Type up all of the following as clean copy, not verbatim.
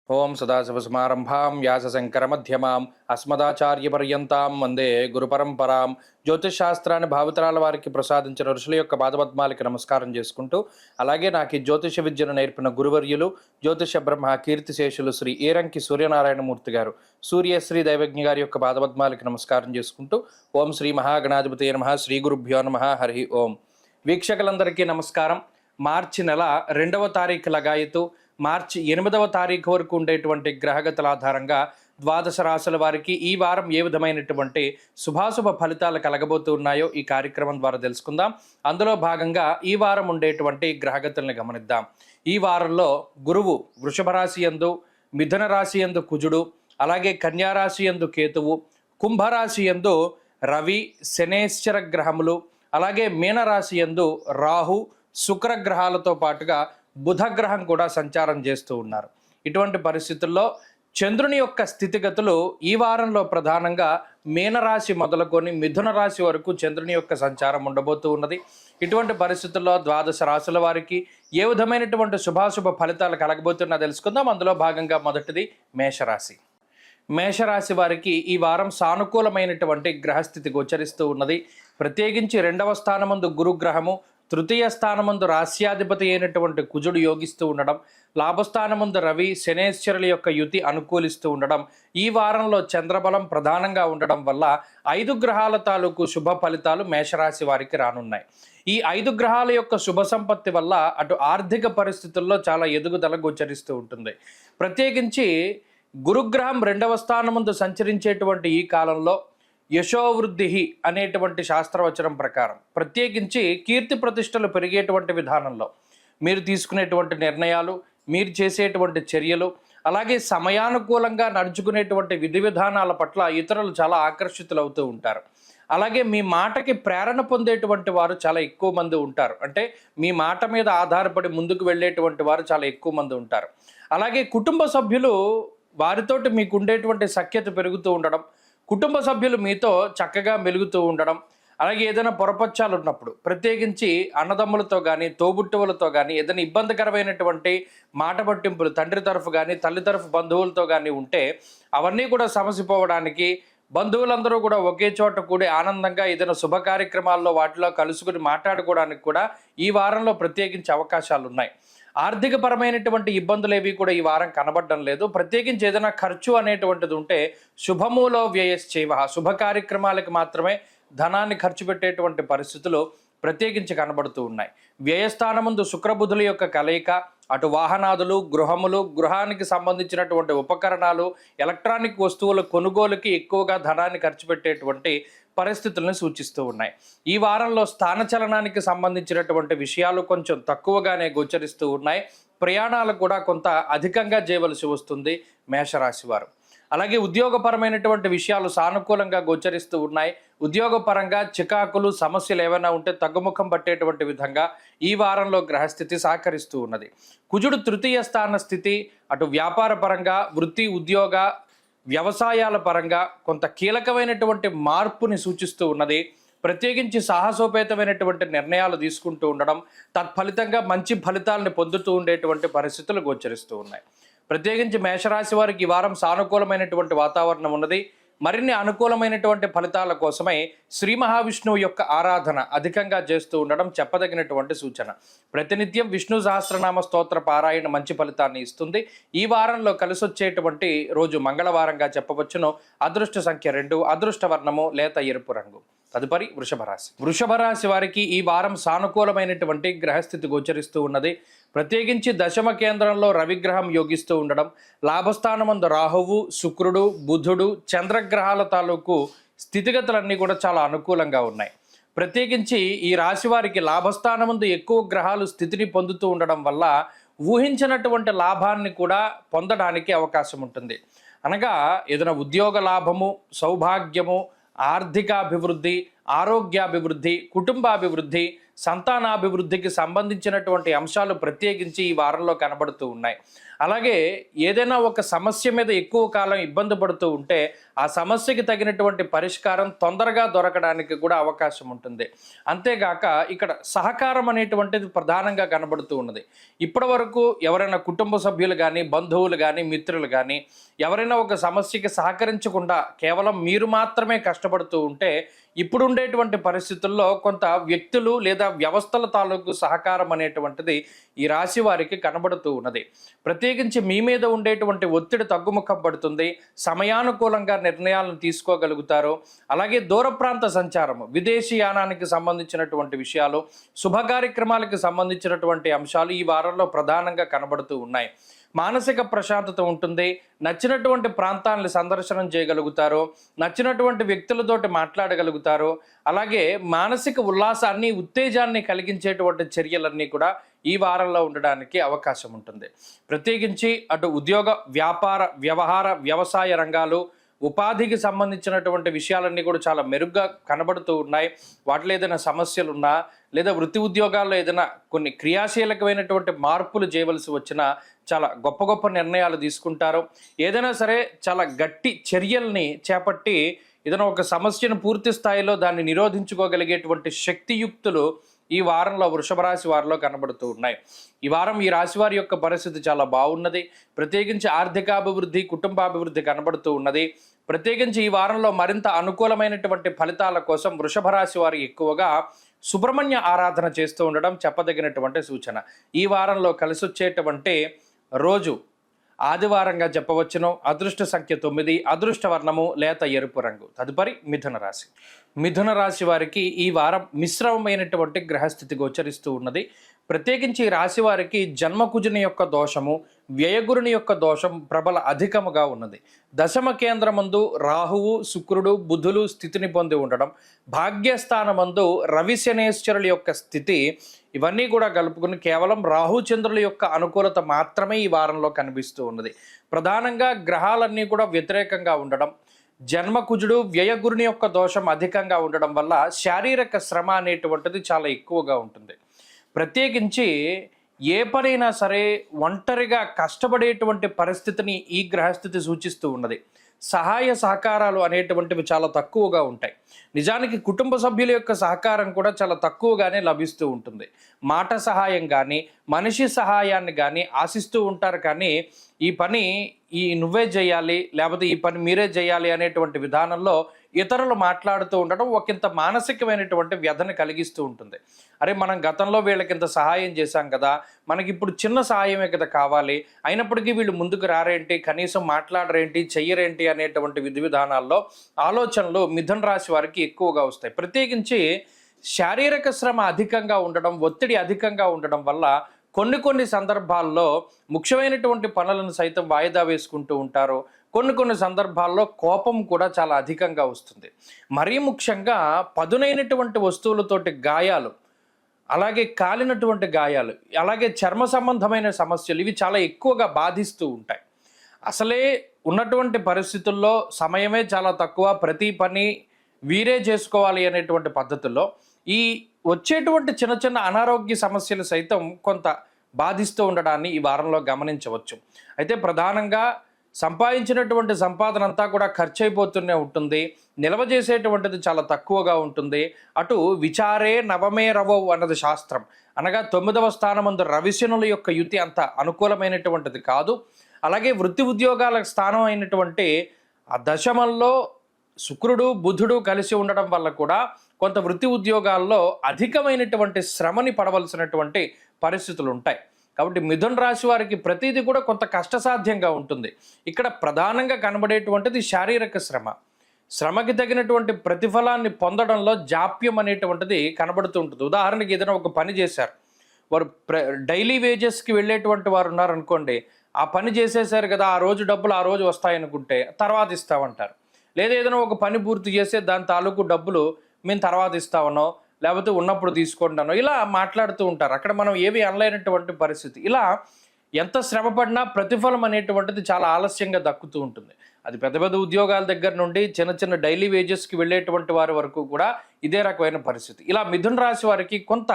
ఓం సదాశివసమారంభాం వ్యాసశంకరమధ్యమాం అస్మదాచార్యపర్యంతాం వందే గురుపరంపరాం. జ్యోతిష్ శాస్త్రాన్ని భావితరాల వారికి ప్రసాదించిన ఋషుల యొక్క పాదపద్మాలకి నమస్కారం చేసుకుంటూ, అలాగే నాకు ఈ జ్యోతిష విద్యను నేర్పిన గురువర్యులు జ్యోతిష బ్రహ్మ కీర్తిశేషులు శ్రీ ఏరంకి సూర్యనారాయణమూర్తి గారు, సూర్యశ్రీ దైవజ్ఞ గారి యొక్క పాదపద్మాలకి నమస్కారం చేసుకుంటూ, ఓం శ్రీ మహాగణాధిపతి నమః, శ్రీ గురుభ్యో నమః, హరి ఓం. వీక్షకులందరికీ నమస్కారం. మార్చి నెల 2వ తారీఖు లగాయతు మార్చి 8వ తారీఖు వరకు ఉండేటువంటి గ్రహగతుల ఆధారంగా ద్వాదశ రాశుల వారికి ఈ వారం ఏ విధమైనటువంటి శుభాశుభ ఫలితాలు కలగబోతూ ఉన్నాయో ఈ కార్యక్రమం ద్వారా తెలుసుకుందాం. అందులో భాగంగా ఈ వారం ఉండేటువంటి గ్రహగతుల్ని గమనిద్దాం. ఈ వారంలో గురువు వృషభ రాశి యందు, మిథున రాశి యందు కుజుడు, అలాగే కన్యా రాశి యందు కేతువు, కుంభరాశి యందు రవి, శనేశ్వర గ్రహములు, అలాగే మీనరాశి యందు రాహు, శుక్రగ్రహాలతో పాటుగా బుధగ్రహం కూడా సంచారం చేస్తూ ఉన్నారు. ఇటువంటి పరిస్థితుల్లో చంద్రుని యొక్క స్థితిగతులు ఈ వారంలో ప్రధానంగా మీనరాశి మొదలుకొని మిథున రాశి వరకు చంద్రుని యొక్క సంచారం ఉండబోతూ ఉన్నది. ఇటువంటి పరిస్థితుల్లో ద్వాదశ రాశుల వారికి ఏ విధమైనటువంటి శుభాశుభ ఫలితాలు కలగబోతున్నా తెలుసుకుందాం. అందులో భాగంగా మొదటిది మేషరాశి. మేషరాశి వారికి ఈ వారం సానుకూలమైనటువంటి గ్రహస్థితి గోచరిస్తూ ఉన్నది. ప్రత్యేకించి 2వ స్థానమందు గురుగ్రహము, తృతీయ స్థానమందు రాశ్యాధిపతి అయినటువంటి కుజుడు యోగిస్తూ ఉండడం, లాభస్థానమందు రవి, శనేశ్వరుల యొక్క యుతి అనుకూలిస్తూ ఉండడం, ఈ వారంలో చంద్రబలం ప్రధానంగా ఉండడం వల్ల 5 గ్రహాల తాలూకు శుభ ఫలితాలు మేషరాశి వారికి రానున్నాయి. ఈ 5 గ్రహాల యొక్క శుభ సంపత్తి వల్ల అటు ఆర్థిక పరిస్థితుల్లో చాలా ఎదుగుదల గోచరిస్తూ ఉంటుంది. ప్రత్యేకించి గురుగ్రహం 2వ స్థానమందు సంచరించేటువంటి ఈ కాలంలో యశోవృద్ధి అనేటువంటి శాస్త్రవచనం ప్రకారం ప్రత్యేకించి కీర్తి ప్రతిష్టలు పెరిగేటువంటి విధానంలో మీరు తీసుకునేటువంటి నిర్ణయాలు, మీరు చేసేటువంటి చర్యలు, అలాగే సమయానుకూలంగా నడుచుకునేటువంటి విధి విధానాల పట్ల ఇతరులు చాలా ఆకర్షితులవుతూ ఉంటారు. అలాగే మీ మాటకి ప్రేరణ పొందేటువంటి వారు చాలా ఎక్కువ మంది ఉంటారు. అంటే మీ మాట మీద ఆధారపడి ముందుకు వెళ్ళేటువంటి వారు చాలా ఎక్కువ మంది ఉంటారు. అలాగే కుటుంబ సభ్యులు వారితోటి మీకు ఉండేటువంటి సఖ్యత పెరుగుతూ ఉండడం, కుటుంబ సభ్యులు మీతో చక్కగా మెలుగుతూ ఉండడం, అలాగే ఏదైనా పొరపచ్చాలు ఉన్నప్పుడు ప్రత్యేకించి అన్నదమ్ములతో కానీ తోబుట్టువులతో కానీ ఏదైనా ఇబ్బందికరమైనటువంటి మాట పట్టింపులు తండ్రి తరఫు కానీ తల్లి తరఫు బంధువులతో కానీ ఉంటే అవన్నీ కూడా సమసిపోవడానికి, బంధువులందరూ కూడా ఒకే చోట కూడి ఆనందంగా ఏదైనా శుభ కార్యక్రమాల్లో వాటిలో కలుసుకుని మాట్లాడుకోవడానికి కూడా ఈ వారంలో ప్రత్యేకించి అవకాశాలు ఉన్నాయి. ఆర్థిక పరమైనటువంటి ఇబ్బందులు ఏవి కూడా ఈ వారం కనబడడం లేదు. ప్రత్యేకించి ఏదైనా ఖర్చు అనేటువంటిది ఉంటే శుభమూలో వ్యయశ్చైవ, శుభ కార్యక్రమాలకు మాత్రమే ధనాన్ని ఖర్చు పెట్టేటువంటి పరిస్థితులు ప్రత్యేకించి కనబడుతూ ఉన్నాయి. వ్యయస్థానముందు శుక్రబుధుల యొక్క కలయిక అటు వాహనాదులు, గృహములు, గృహానికి సంబంధించినటువంటి ఉపకరణాలు, ఎలక్ట్రానిక్ వస్తువుల కొనుగోలుకి ఎక్కువగా ధనాన్ని ఖర్చు పెట్టేటువంటి పరిస్థితులను సూచిస్తూ ఉన్నాయి. ఈ వారంలో స్థానచలనానికి సంబంధించినటువంటి విషయాలు కొంచెం తక్కువగానే గోచరిస్తూ ఉన్నాయి. ప్రయాణాలు కూడా కొంత అధికంగా చేయవలసి వస్తుంది మేషరాశి వారు. అలాగే ఉద్యోగపరమైనటువంటి విషయాలు సానుకూలంగా గోచరిస్తూ ఉన్నాయి. ఉద్యోగపరంగా చికాకులు, సమస్యలు ఏమైనా ఉంటే తగ్గుముఖం పట్టేటువంటి విధంగా ఈ వారంలో గ్రహస్థితి సహకరిస్తూ ఉన్నది. కుజుడు తృతీయ స్థాన స్థితి అటు వ్యాపార పరంగా, వృత్తి, ఉద్యోగ, వ్యవసాయాల పరంగా కొంత కీలకమైనటువంటి మార్పుని సూచిస్తూ ఉన్నది. ప్రత్యేకించి సాహసోపేతమైనటువంటి నిర్ణయాలు తీసుకుంటూ ఉండడం, తత్ఫలితంగా మంచి ఫలితాలను పొందుతూ ఉండేటువంటి పరిస్థితులు గోచరిస్తూ ఉన్నాయి. ప్రత్యేకించి మేషరాశి వారికి ఈ వారం సానుకూలమైనటువంటి వాతావరణం ఉన్నది. మరిన్ని అనుకూలమైనటువంటి ఫలితాల కోసమై శ్రీ మహావిష్ణువు యొక్క ఆరాధన అధికంగా చేస్తూ ఉండడం చెప్పదగినటువంటి సూచన. ప్రతినిత్యం విష్ణు సహస్రనామ స్తోత్ర పారాయణ మంచి ఫలితాన్ని ఇస్తుంది. ఈ వారంలో కలిసొచ్చేటువంటి రోజు మంగళవారంగా చెప్పవచ్చును. అదృష్ట సంఖ్య 2, అదృష్ట వర్ణము లేత ఎరుపు రంగు. తదుపరి వృషభ రాశి. వృషభ రాశి వారికి ఈ వారం సానుకూలమైనటువంటి గ్రహస్థితి గోచరిస్తూ ఉన్నది. ప్రత్యేకించి దశమ కేంద్రంలో రవిగ్రహం యోగిస్తూ ఉండడం, లాభస్థానమందు రాహువు, శుక్రుడు, బుధుడు, చంద్రగ్రహాల తాలూకు స్థితిగతులన్నీ కూడా చాలా అనుకూలంగా ఉన్నాయి. ప్రత్యేకించి ఈ రాశి వారికి లాభస్థానమందు ఎక్కువ గ్రహాలు స్థితిని పొందుతూ ఉండడం వల్ల ఊహించినటువంటి లాభాన్ని కూడా పొందడానికి అవకాశం ఉంటుంది. అనగా ఏదైనా ఉద్యోగ లాభము, సౌభాగ్యము, ఆర్థికాభివృద్ధి, ఆరోగ్యాభివృద్ధి, కుటుంబాభివృద్ధి, సంతానాభివృద్ధికి సంబంధించినటువంటి అంశాలు ప్రత్యేకించి ఈ వారంలో కనబడుతూ ఉన్నాయి. అలాగే ఏదైనా ఒక సమస్య మీద ఎక్కువ కాలం ఇబ్బంది పడుతూ ఉంటే ఆ సమస్యకి తగినటువంటి పరిష్కారం తొందరగా దొరకడానికి కూడా అవకాశం ఉంటుంది. అంతేగాక ఇక్కడ సహకారం అనేటువంటిది ప్రధానంగా కనబడుతూ ఉన్నది. ఇప్పటి వరకు ఎవరైనా కుటుంబ సభ్యులు కానీ, బంధువులు కానీ, మిత్రులు కానీ ఎవరైనా ఒక సమస్యకి సహకరించకుండా కేవలం మీరు మాత్రమే కష్టపడుతూ ఉంటే ఇప్పుడు ఉండేటువంటి పరిస్థితుల్లో కొంత వ్యక్తులు లేదా వ్యవస్థల తాలూకు సహకారం అనేటువంటిది ఈ రాశి వారికి కనబడుతూ ఉన్నది. ప్రత్యేకించి మీ మీద ఉండేటువంటి ఒత్తిడి తగ్గుముఖం పడుతుంది. సమయానుకూలంగా నిర్ణయాలను తీసుకోగలుగుతారు. అలాగే దూర ప్రాంత సంచారం, విదేశీ యానానికి సంబంధించినటువంటి విషయాలు, శుభ కార్యక్రమాలకు సంబంధించినటువంటి అంశాలు ఈ వారంలో ప్రధానంగా కనబడుతూ ఉన్నాయి. మానసిక ప్రశాంతత ఉంటుంది. నచ్చినటువంటి ప్రాంతాలను సందర్శనం చేయగలుగుతారు. నచ్చినటువంటి వ్యక్తులతోటి మాట్లాడగలుగుతారు. అలాగే మానసిక ఉల్లాసాన్ని, ఉత్తేజాన్ని కలిగించేటువంటి చర్యలన్నీ కూడా ఈ వారంలో ఉండడానికి అవకాశం ఉంటుంది. ప్రత్యేకించి అటు ఉద్యోగ, వ్యాపార, వ్యవహార, వ్యవసాయ రంగాలు, ఉపాధికి సంబంధించినటువంటి విషయాలన్నీ కూడా చాలా మెరుగ్గా కనబడుతూ ఉన్నాయి. వాటిలో ఏదైనా సమస్యలు ఉన్నా లేదా వృత్తి ఉద్యోగాల్లో ఏదైనా కొన్ని క్రియాశీలకమైనటువంటి మార్పులు చేయవలసి వచ్చినా చాలా గొప్ప గొప్ప నిర్ణయాలు తీసుకుంటారు. ఏదైనా సరే చాలా గట్టి చర్యల్ని చేపట్టి ఏదైనా ఒక సమస్యను పూర్తి స్థాయిలో దాన్ని నిరోధించుకోగలిగేటువంటి శక్తియుక్తులు ఈ వారంలో వృషభ రాశి వారిలో కనబడుతూ ఉన్నాయి. ఈ వారం ఈ రాశి వారి యొక్క పరిస్థితి చాలా బాగున్నది. ప్రత్యేకించి ఆర్థికాభివృద్ధి, కుటుంబాభివృద్ధి కనబడుతూ ఉన్నది. ప్రత్యేకించి ఈ వారంలో మరింత అనుకూలమైనటువంటి ఫలితాల కోసం వృషభ రాశి వారు ఎక్కువగా సుబ్రహ్మణ్య ఆరాధన చేస్తూ ఉండడం చెప్పదగినటువంటి సూచన. ఈ వారంలో కలిసొచ్చేటువంటి రోజు ఆదివారంగా చెప్పవచ్చును. అదృష్ట సంఖ్య 9, అదృష్ట వర్ణము లేత ఎరుపు రంగు. తదుపరి మిథున రాశి. మిథున రాశి వారికి ఈ వారం మిశ్రమమైనటువంటి గ్రహస్థితి గోచరిస్తూ ఉన్నది. ప్రత్యేకించి ఈ రాశి వారికి జన్మకుజుని యొక్క దోషము, వ్యయగురుని యొక్క దోషం ప్రబల అధికముగా ఉన్నది. దశమ కేంద్రమందు రాహువు, శుక్రుడు, బుధులు స్థితిని పొంది ఉండడం, భాగ్యస్థానమందు రవి శనేశ్వరుల యొక్క స్థితి, ఇవన్నీ కూడా కలుపుకుని కేవలం రాహుచంద్రుల యొక్క అనుకూలత మాత్రమే ఈ వారంలో కనిపిస్తూ ఉన్నది. ప్రధానంగా గ్రహాలన్నీ కూడా వ్యతిరేకంగా ఉండడం, జన్మకుజుడు, వ్యయగురుని యొక్క దోషం అధికంగా ఉండడం వల్ల శారీరక శ్రమ అనేటువంటిది చాలా ఎక్కువగా ఉంటుంది. ప్రత్యేకించి ఏ పనైనా సరే ఒంటరిగా కష్టపడేటువంటి పరిస్థితిని ఈ గ్రహస్థితి సూచిస్తూ ఉన్నది. సహాయ సహకారాలు అనేటువంటివి చాలా తక్కువగా ఉంటాయి. నిజానికి కుటుంబ సభ్యుల యొక్క సహకారం కూడా చాలా తక్కువగానే లభిస్తూ ఉంటుంది. మాట సహాయం కానీ, మనిషి సహాయాన్ని కానీ ఆశిస్తూ ఉంటారు. కానీ ఈ పని నువ్వే చేయాలి, లేకపోతే ఈ పని మీరే చేయాలి అనేటువంటి విధానంలో ఇతరులు మాట్లాడుతూ ఉండడం ఒకంత మానసికమైనటువంటి వ్యధను కలిగిస్తూ ఉంటుంది. అరే, మనం గతంలో వీళ్ళకింత సహాయం చేశాం కదా, మనకి ఇప్పుడు చిన్న సహాయమే కదా కావాలి, అయినప్పటికీ వీళ్ళు ముందుకు రారేంటి, కనీసం మాట్లాడరేంటి, చెయ్యరేంటి అనేటువంటి విధి విధానాల్లో ఆలోచనలు మిథున రాశి వారికి ఎక్కువగా వస్తాయి. ప్రత్యేకించి శారీరక శ్రమ అధికంగా ఉండడం, ఒత్తిడి అధికంగా ఉండడం వల్ల కొన్ని సందర్భాల్లో ముఖ్యమైనటువంటి పనులను సైతం వాయిదా వేసుకుంటూ ఉంటారు. కొన్ని సందర్భాల్లో కోపం కూడా చాలా అధికంగా వస్తుంది. మరీ ముఖ్యంగా పదునైనటువంటి వస్తువులతోటి గాయాలు, అలాగే కాలినటువంటి గాయాలు, అలాగే చర్మ సంబంధమైన సమస్యలు, ఇవి చాలా ఎక్కువగా బాధిస్తూ ఉంటాయి. అసలే ఉన్నటువంటి పరిస్థితుల్లో సమయమే చాలా తక్కువ, ప్రతి పని వీరే చేసుకోవాలి అనేటువంటి పద్ధతుల్లో ఈ వచ్చేటువంటి చిన్న అనారోగ్య సమస్యలు సైతం కొంత బాధిస్తూ ఉండడాన్ని ఈ వారంలో గమనించవచ్చు. అయితే ప్రధానంగా సంపాదించినటువంటి సంపాదన అంతా కూడా ఖర్చు అయిపోతూనే ఉంటుంది. నిల్వ చేసేటువంటిది చాలా తక్కువగా ఉంటుంది. అటు విచారే నవమే రవవు అన్నది శాస్త్రం. అనగా 9వ స్థానమందు రవిశనుల యొక్క యుతి అంత అనుకూలమైనటువంటిది కాదు. అలాగే వృత్తి ఉద్యోగాల స్థానం అయినటువంటి ఆ దశమంలో శుక్రుడు, బుధుడు కలిసి ఉండడం వల్ల కూడా కొంత వృత్తి ఉద్యోగాల్లో అధికమైనటువంటి శ్రమని పడవలసినటువంటి పరిస్థితులు ఉంటాయి. కాబట్టి మిథున రాశి వారికి ప్రతిదీ కూడా కొంత కష్టసాధ్యంగా ఉంటుంది. ఇక్కడ ప్రధానంగా కనబడేటువంటిది శారీరక శ్రమ. శ్రమకి తగినటువంటి ప్రతిఫలాన్ని పొందడంలో జాప్యం అనేటువంటిది కనబడుతూ ఉంటుంది. ఉదాహరణకి ఏదైనా ఒక పని చేశారు, వారు డైలీ వేజెస్కి వెళ్ళేటువంటి వారు ఉన్నారనుకోండి, ఆ పని చేసేసారు కదా, ఆ రోజు డబ్బులు ఆ రోజు వస్తాయనుకుంటే తర్వాత ఇస్తామంటారు. లేదా ఏదైనా ఒక పని పూర్తి చేస్తే దాని తాలూకు డబ్బులు మేము తర్వాత ఇస్తామనో, లేకపోతే ఉన్నప్పుడు తీసుకుంటానో ఇలా మాట్లాడుతూ ఉంటారు. అక్కడ మనం ఏవి అనలేనటువంటి పరిస్థితి. ఇలా ఎంత శ్రమ పడినా ప్రతిఫలం అనేటువంటిది చాలా ఆలస్యంగా దక్కుతూ ఉంటుంది. అది పెద్ద పెద్ద ఉద్యోగాల దగ్గర నుండి చిన్న చిన్న డైలీ వేజెస్కి వెళ్ళేటువంటి వారి వరకు కూడా ఇదే రకమైన పరిస్థితి. ఇలా మిథున రాశి వారికి కొంత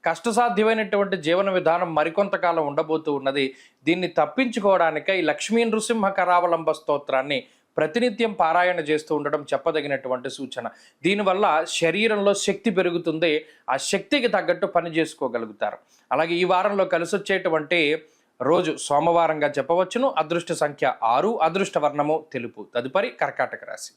కష్టసాధ్యమైనటువంటి జీవన విధానం మరికొంతకాలం ఉండబోతూ ఉన్నది. దీన్ని తప్పించుకోవడానికై లక్ష్మీ నృసింహ కరావలంబ స్తోత్రాన్ని ప్రతినిత్యం పారాయణ చేస్తూ ఉండడం చెప్పదగినటువంటి సూచన. దీనివల్ల శరీరంలో శక్తి పెరుగుతుంది, ఆ శక్తికి తగ్గట్టు పని చేసుకోగలుగుతారు. అలాగే ఈ వారంలో కలిసొచ్చేటువంటి రోజు సోమవారంగా చెప్పవచ్చును. అదృష్ట సంఖ్య 6, అదృష్ట వర్ణము తెలుపు. తదుపరి కర్కాటక రాశి.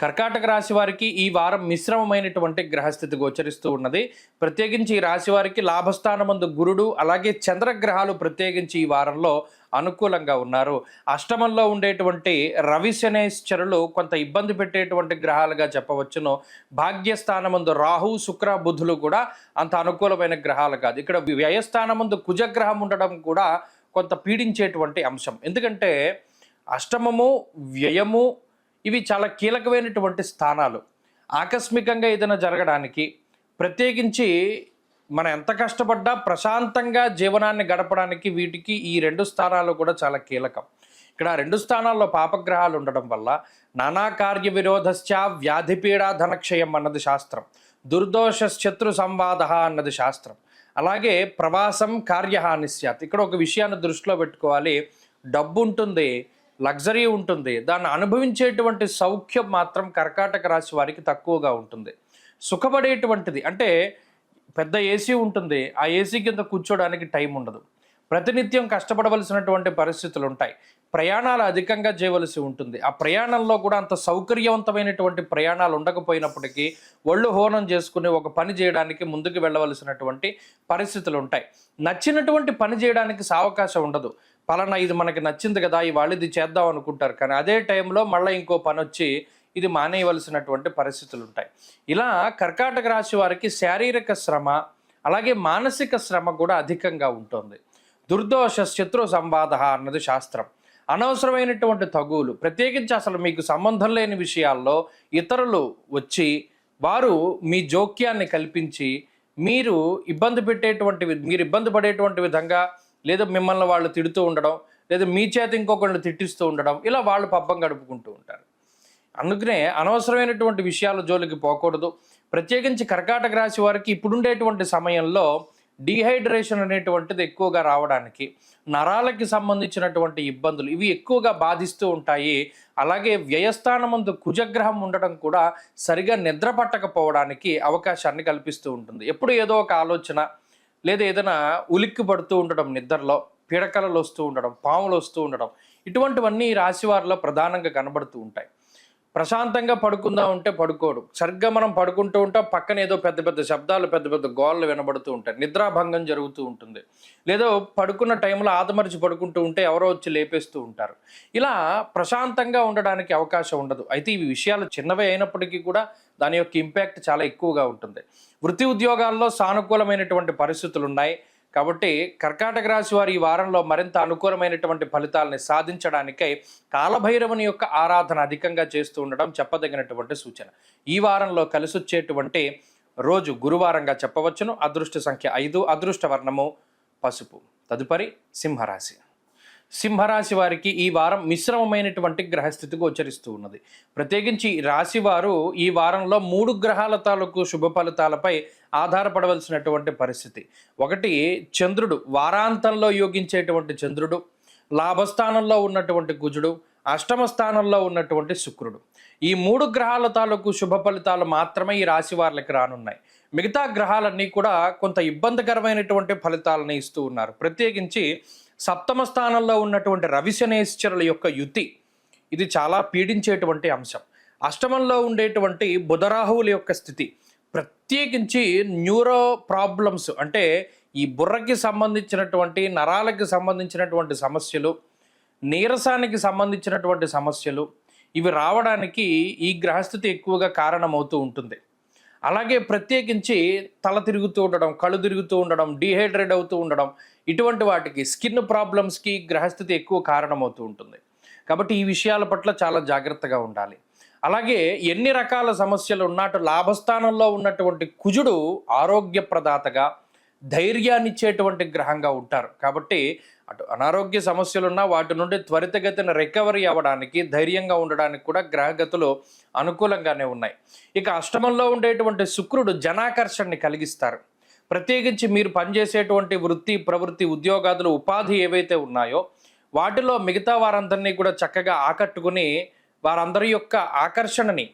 కర్కాటక రాశి వారికి ఈ వారం మిశ్రమమైనటువంటి గ్రహస్థితి గోచరిస్తూ ఉన్నది. ప్రత్యేకించి ఈ రాశి వారికి లాభస్థానమందు గురుడు అలాగే చంద్రగ్రహాలు ప్రత్యేకించి ఈ వారంలో అనుకూలంగా ఉన్నారు. అష్టమంలో ఉండేటువంటి రవి శనేశ్వరులు కొంత ఇబ్బంది పెట్టేటువంటి గ్రహాలుగా చెప్పవచ్చును. భాగ్యస్థానమందు రాహు శుక్ర బుధులు కూడా అంత అనుకూలమైన గ్రహాలు కాదు. ఇక్కడ వ్యయస్థానమందు కుజగ్రహం ఉండడం కూడా కొంత పీడించేటువంటి అంశం. ఎందుకంటే అష్టమము వ్యయము ఇవి చాలా కీలకమైనటువంటి స్థానాలు. ఆకస్మికంగా ఏదైనా జరగడానికి, ప్రత్యేకించి మనం ఎంత కష్టపడ్డా ప్రశాంతంగా జీవనాన్ని గడపడానికి వీటికి ఈ 2 స్థానాలు కూడా చాలా కీలకం. ఇక్కడ 2 స్థానాల్లో పాపగ్రహాలు ఉండడం వల్ల నానా కార్య విరోధశ్చ వ్యాధిపీడా ధనక్షయం అన్నది శాస్త్రం, దుర్దోష శత్రు సంవాద అన్నది శాస్త్రం. అలాగే ప్రవాసం కార్యహాని స్యాత్. ఇక్కడ ఒక విషయాన్ని దృష్టిలో పెట్టుకోవాలి. డబ్బు ఉంటుంది, లగ్జరీ ఉంటుంది, దాన్ని అనుభవించేటువంటి సౌఖ్యం మాత్రం కర్కాటక రాశి వారికి తక్కువగా ఉంటుంది. సుఖపడేటువంటిది అంటే పెద్ద ఏసీ ఉంటుంది, ఆ ఏసీ కింద కూర్చోడానికి టైం ఉండదు. ప్రతినిత్యం కష్టపడవలసినటువంటి పరిస్థితులు ఉంటాయి. ప్రయాణాలు అధికంగా చేయవలసి ఉంటుంది. ఆ ప్రయాణంలో కూడా అంత సౌకర్యవంతమైనటువంటి ప్రయాణాలు ఉండకపోయినప్పటికీ ఒళ్ళు హోనం చేసుకుని ఒక పని చేయడానికి ముందుకు వెళ్ళవలసినటువంటి పరిస్థితులు ఉంటాయి. నచ్చినటువంటి పని చేయడానికి సావకాశం ఉండదు. పలానా ఇది మనకి నచ్చింది కదా, ఇవాళ ఇది చేద్దాం అనుకుంటారు, కానీ అదే టైంలో మళ్ళీ ఇంకో పని వచ్చి ఇది మానేయవలసినటువంటి పరిస్థితులు ఉంటాయి. ఇలా కర్కాటక రాశి వారికి శారీరక శ్రమ అలాగే మానసిక శ్రమ కూడా అధికంగా ఉంటుంది. దుర్దోష శత్రు సంవాద అన్నది శాస్త్రం. అనవసరమైనటువంటి తగువులు, ప్రత్యేకించి అసలు మీకు సంబంధం లేని విషయాల్లో ఇతరులు వచ్చి వారు మీ జోక్యాన్ని కల్పించి మీరు ఇబ్బంది పడేటువంటి విధంగా, లేదా మిమ్మల్ని వాళ్ళు తిడుతూ ఉండడం, లేదా మీ చేత ఇంకొకళ్ళు తిట్టిస్తూ ఉండడం, ఇలా వాళ్ళు పబ్బం గడుపుకుంటూ ఉంటారు. అందుకనే అనవసరమైనటువంటి విషయాల జోలికి పోకూడదు. ప్రత్యేకించి కర్కాటక రాశి వారికి ఇప్పుడుండేటువంటి సమయంలో డీహైడ్రేషన్ అనేటువంటిది ఎక్కువగా రావడానికి, నరాలకి సంబంధించినటువంటి ఇబ్బందులు ఇవి ఎక్కువగా బాధిస్తూ ఉంటాయి. అలాగే వ్యయస్థానమందు కుజగ్రహం ఉండడం కూడా సరిగా నిద్ర పట్టకపోవడానికి అవకాశాన్ని కల్పిస్తూ ఉంటుంది. ఎప్పుడు ఏదో ఒక ఆలోచన లేదా ఏదైనా ఉలిక్కి పడుతూ ఉండడం, నిద్రలో పీడకలలు వస్తూ ఉండడం, పాములు వస్తూ ఉండడం, ఇటువంటివన్నీ ఈ రాశి వారిలో ప్రధానంగా కనబడుతూ ఉంటాయి. ప్రశాంతంగా పడుకుందాం ఉంటే పడుకోడు. సరిగ్గా మనం పడుకుంటూ ఉంటాం, పక్కన ఏదో పెద్ద పెద్ద శబ్దాలు, పెద్ద పెద్ద గోళ్ళు వినబడుతూ ఉంటాయి, నిద్రాభంగం జరుగుతూ ఉంటుంది. లేదో పడుకున్న టైంలో ఆదమరిచి పడుకుంటూ ఉంటే ఎవరో వచ్చి లేపేస్తూ ఉంటారు. ఇలా ప్రశాంతంగా ఉండడానికి అవకాశం ఉండదు. అయితే ఈ విషయాలు చిన్నవే అయినప్పటికీ కూడా దాని యొక్క ఇంపాక్ట్ చాలా ఎక్కువగా ఉంటుంది. వృత్తి ఉద్యోగాల్లో సానుకూలమైనటువంటి పరిస్థితులు ఉన్నాయి. కాబట్టి కర్కాటక రాశి వారు ఈ వారంలో మరింత అనుకూలమైనటువంటి ఫలితాలని సాధించడానికై కాలభైరవుని యొక్క ఆరాధన అధికంగా చేస్తూ ఉండడం చెప్పదగినటువంటి సూచన. ఈ వారంలో కలిసొచ్చేటువంటి రోజు గురువారంగా చెప్పవచ్చును. అదృష్ట సంఖ్య 5, అదృష్ట వర్ణము పసుపు. తదుపరి సింహరాశి. సింహరాశి వారికి ఈ వారం మిశ్రమమైనటువంటి గ్రహస్థితి గోచరిస్తూ ఉన్నది. ప్రత్యేకించి రాశి వారు ఈ వారంలో 3 గ్రహాల తాలూకు శుభ ఫలితాలపై ఆధారపడవలసినటువంటి పరిస్థితి. ఒకటి చంద్రుడు, వారాంతంలో యోగించేటువంటి చంద్రుడు, లాభస్థానంలో ఉన్నటువంటి కుజుడు, అష్టమ స్థానంలో ఉన్నటువంటి శుక్రుడు. ఈ 3 గ్రహాల తాలూకు శుభ ఫలితాలు మాత్రమే ఈ రాశి వారికి రానున్నాయి. మిగతా గ్రహాలన్నీ కూడా కొంత ఇబ్బందికరమైనటువంటి ఫలితాలను ఇస్తూ ఉన్నారు. ప్రత్యేకించి సప్తమ స్థానంలో ఉన్నటువంటి రవి శనేశ్వరుల యొక్క యుతి ఇది చాలా పీడించేటువంటి అంశం. అష్టమంలో ఉండేటువంటి బుధరాహువుల యొక్క స్థితి, ప్రత్యేకించి న్యూరో ప్రాబ్లమ్స్ అంటే ఈ బుర్రకి సంబంధించినటువంటి నరాలకి సంబంధించినటువంటి సమస్యలు, నీరసానికి సంబంధించినటువంటి సమస్యలు ఇవి రావడానికి ఈ గ్రహస్థితి ఎక్కువగా కారణమవుతూ ఉంటుంది. అలాగే ప్రత్యేకించి తల తిరుగుతూ ఉండడం, కళ్ళు తిరుగుతూ ఉండడం, డీహైడ్రేట్ అవుతూ ఉండడం, ఇటువంటి వాటికి స్కిన్ ప్రాబ్లమ్స్కి గ్రహస్థితి ఎక్కువ కారణమవుతూ ఉంటుంది. కాబట్టి ఈ విషయాల పట్ల చాలా జాగ్రత్తగా ఉండాలి. అలాగే ఎన్ని రకాల సమస్యలు ఉన్నట్టు లాభస్థానంలో ఉన్నటువంటి కుజుడు ఆరోగ్యప్రదాతగా, ధైర్యాన్ని ఇచ్చేటువంటి గ్రహంగా ఉంటారు. కాబట్టి అటు అనారోగ్య సమస్యలున్నా వాటి నుండి త్వరితగతిన రికవరీ అవ్వడానికి, ధైర్యంగా ఉండడానికి కూడా గ్రహగతులు అనుకూలంగానే ఉన్నాయి. ఇక అష్టమంలో ఉండేటువంటి శుక్రుడు జనాకర్షణని కలిగిస్తారు. ప్రత్యేకించి మీరు పనిచేసేటువంటి వృత్తి, ప్రవృత్తి, ఉద్యోగాదులు, ఉపాధి ఏవైతే ఉన్నాయో వాటిలో మిగతా వారందరినీ కూడా చక్కగా ఆకట్టుకుని వారందరి యొక్క ఆకర్షణని,